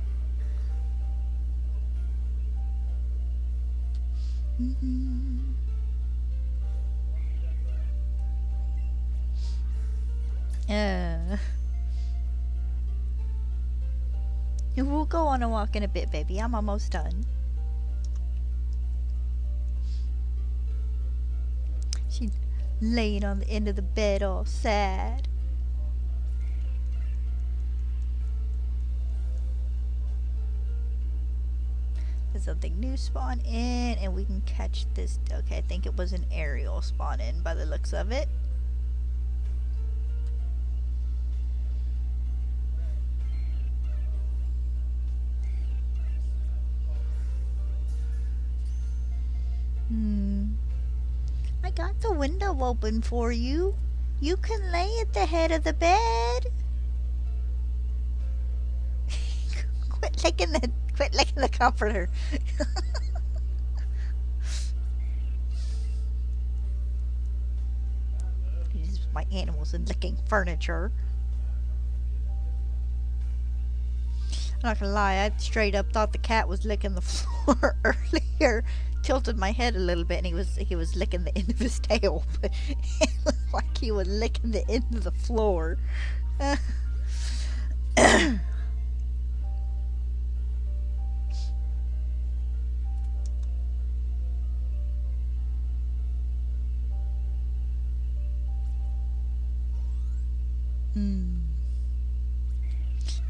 We'll go on a walk in a bit, baby. I'm almost done. She's laying on the end of the bed all sad. There's something new spawn in, and we can catch this. Okay, I think it was an aerial spawn in by the looks of it. I got the window open for you. You can lay at the head of the bed. Quit licking the comforter. My animals and licking furniture. I'm not gonna lie, I straight up thought the cat was licking the floor earlier. Tilted my head a little bit and he was licking the end of his tail, but it looked like he was licking the end of the floor.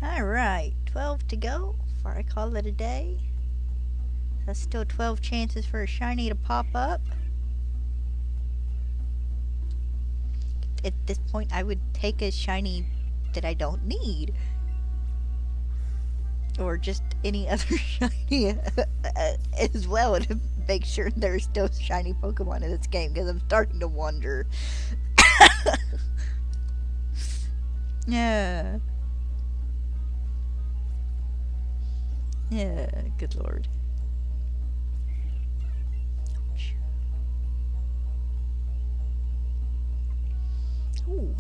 Alright, 12 to go before I call it a day. That's still 12 chances for a shiny to pop up. At this point, I would take a shiny that I don't need. Or just any other shiny as well to make sure there's still shiny Pokemon in this game, because I'm starting to wonder. Yeah. Yeah, good lord. Ooh.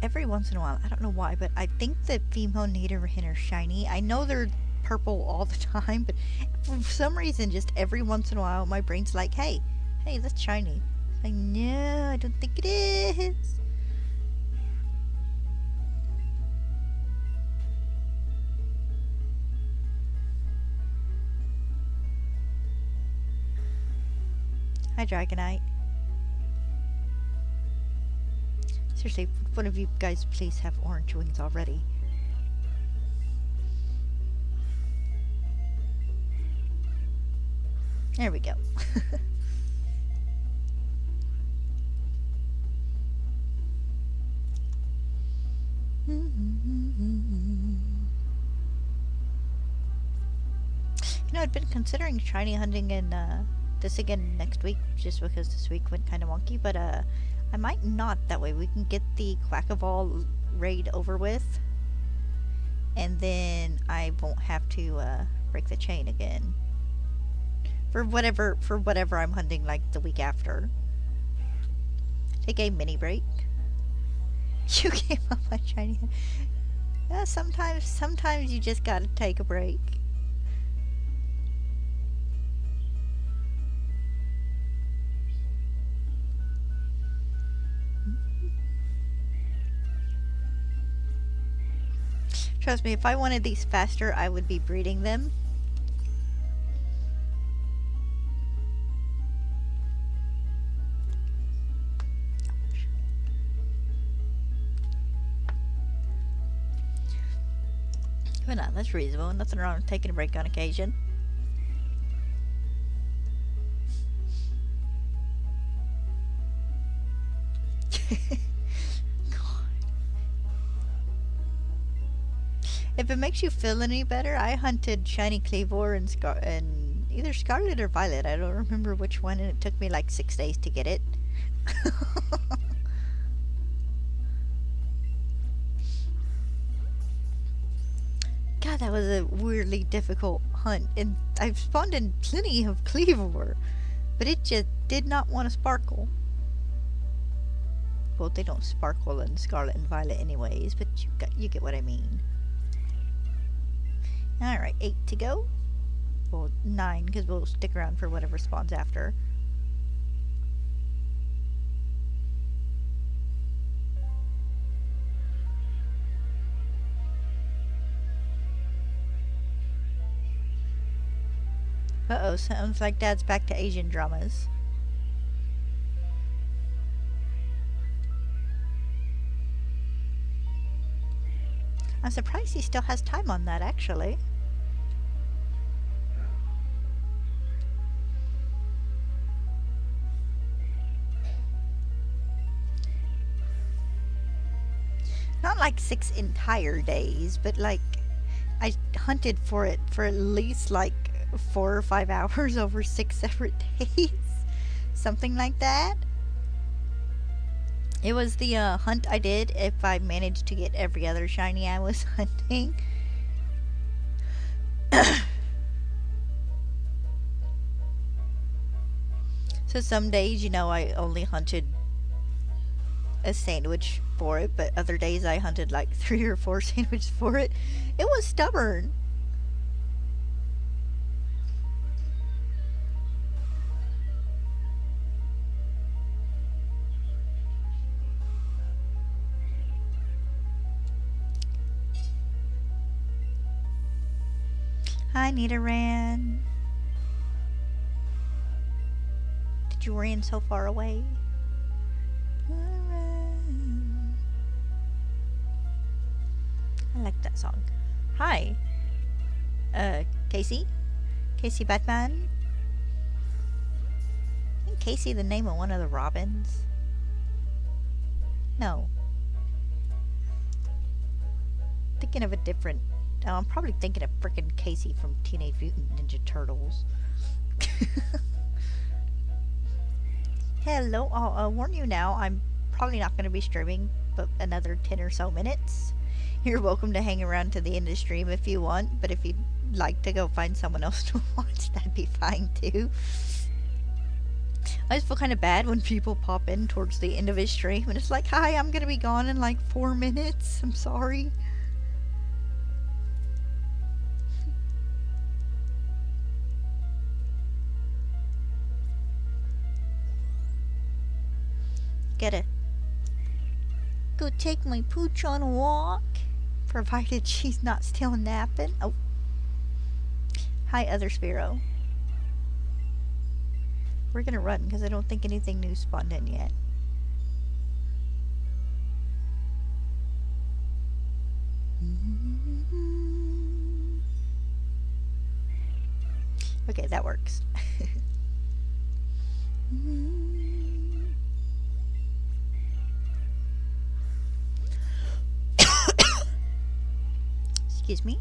Every once in a while, I don't know why, but I think the female Nidoran are shiny. I know they're purple all the time, but for some reason, just every once in a while, my brain's like, hey, that's shiny. Like, no, I don't think it is. Hi, Dragonite. Seriously, would one of you guys please have orange wings already? There we go. You know, I'd been considering shiny hunting in this again next week, just because this week went kind of wonky, but I might not. That way we can get the Quackaball raid over with, and then I won't have to break the chain again. For whatever I'm hunting like the week after. Take a mini break. You came up my shiny. Sometimes you just gotta take a break. Trust me, if I wanted these faster, I would be breeding them. But no, that's reasonable. Nothing wrong with taking a break on occasion. If it makes you feel any better, I hunted shiny Cleavor and either Scarlet or Violet. I don't remember which one, and it took me like 6 days to get it. God, that was a weirdly difficult hunt, and I've spawned in plenty of Cleavor, but it just did not want to sparkle. Well, they don't sparkle in Scarlet and Violet anyways, but you get what I mean. Alright, 8 to go. Well, 9, because we'll stick around for whatever spawns after. Uh-oh, sounds like Dad's back to Asian dramas. I'm surprised he still has time on that, actually. Not like 6 entire days, but like I hunted for it for at least like 4 or 5 hours over 6 separate days. Something like that. It was the hunt I did if I managed to get every other shiny I was hunting. So some days, you know, I only hunted a sandwich for it, but other days I hunted like 3 or 4 sandwiches for it. It was stubborn. Hi, Nidoran. Did you ran so far away? I like that song. Hi. Casey? Casey Batman? Isn't Casey the name of one of the Robins? No. Thinking of a different... Oh, I'm probably thinking of frickin' Casey from Teenage Mutant Ninja Turtles. Hello, I'll warn you now, I'm probably not going to be streaming but another 10 or so minutes. You're welcome to hang around to the end of the stream if you want, but if you'd like to go find someone else to watch, that'd be fine too. I just feel kind of bad when people pop in towards the end of his stream and it's like, hi, I'm going to be gone in like 4 minutes. I'm sorry. Gotta go take my pooch on a walk, provided she's not still napping. Oh, hi, other Spearow. We're gonna run because I don't think anything new spawned in yet. Okay, that works. Excuse me.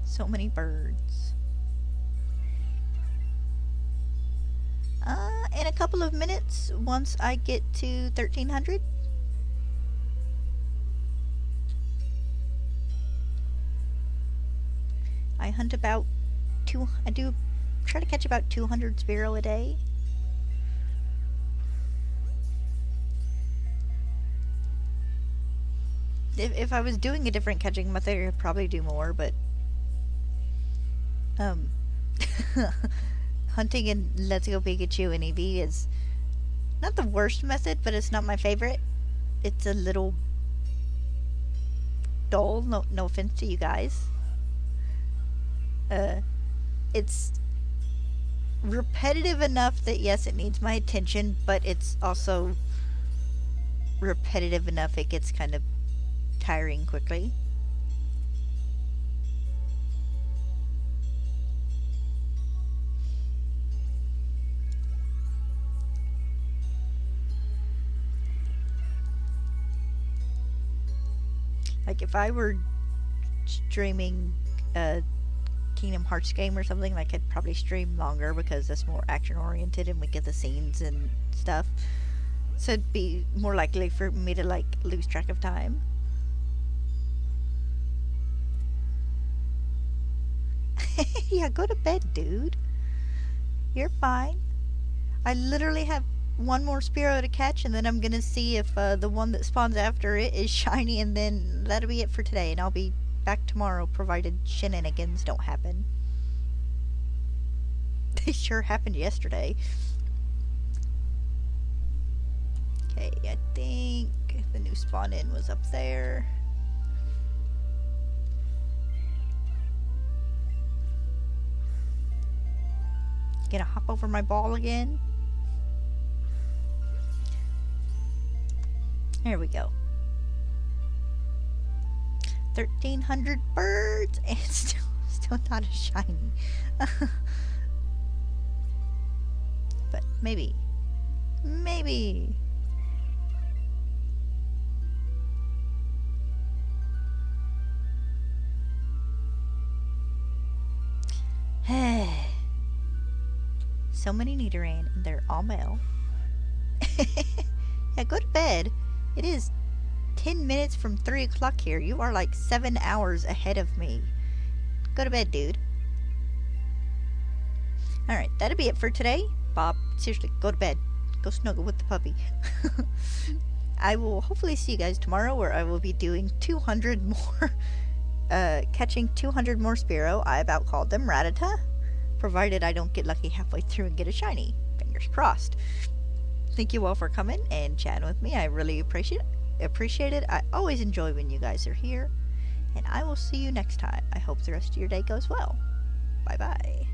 So many birds. In a couple of minutes, once I get to 1300. I hunt about I do try to catch about 200 Spearow a day. If I was doing a different catching method, I'd probably do more, but hunting in Let's Go Pikachu and EV is not the worst method, but it's not my favorite. It's a little dull, no offense to you guys. It's repetitive enough that yes, it needs my attention, but it's also repetitive enough it gets kind of tiring quickly. Like if I were streaming a Kingdom Hearts game or something, I could probably stream longer because that's more action oriented and we get the scenes and stuff. So it'd be more likely for me to like lose track of time. Yeah, go to bed, dude. You're fine. I literally have one more Spearow to catch, and then I'm gonna see if the one that spawns after it is shiny, and then that'll be it for today, and I'll be back tomorrow, provided shenanigans don't happen. They sure happened yesterday. Okay, I think the new spawn in was up there. Gonna hop over my ball again. There we go. 1,300 birds and still not a shiny. But maybe. So many Nidoran, and they're all male. Yeah, go to bed. It is 10 minutes from 3 o'clock here. You are like 7 hours ahead of me. Go to bed, dude. Alright, that'll be it for today. Bob, seriously, go to bed. Go snuggle with the puppy. I will hopefully see you guys tomorrow, where I will be doing 200 more, catching 200 more Spearow. I about called them Rattata, provided I don't get lucky halfway through and get a shiny. Fingers crossed. Thank you all for coming and chatting with me. I really appreciate it. I always enjoy when you guys are here. And I will see you next time. I hope the rest of your day goes well. Bye bye.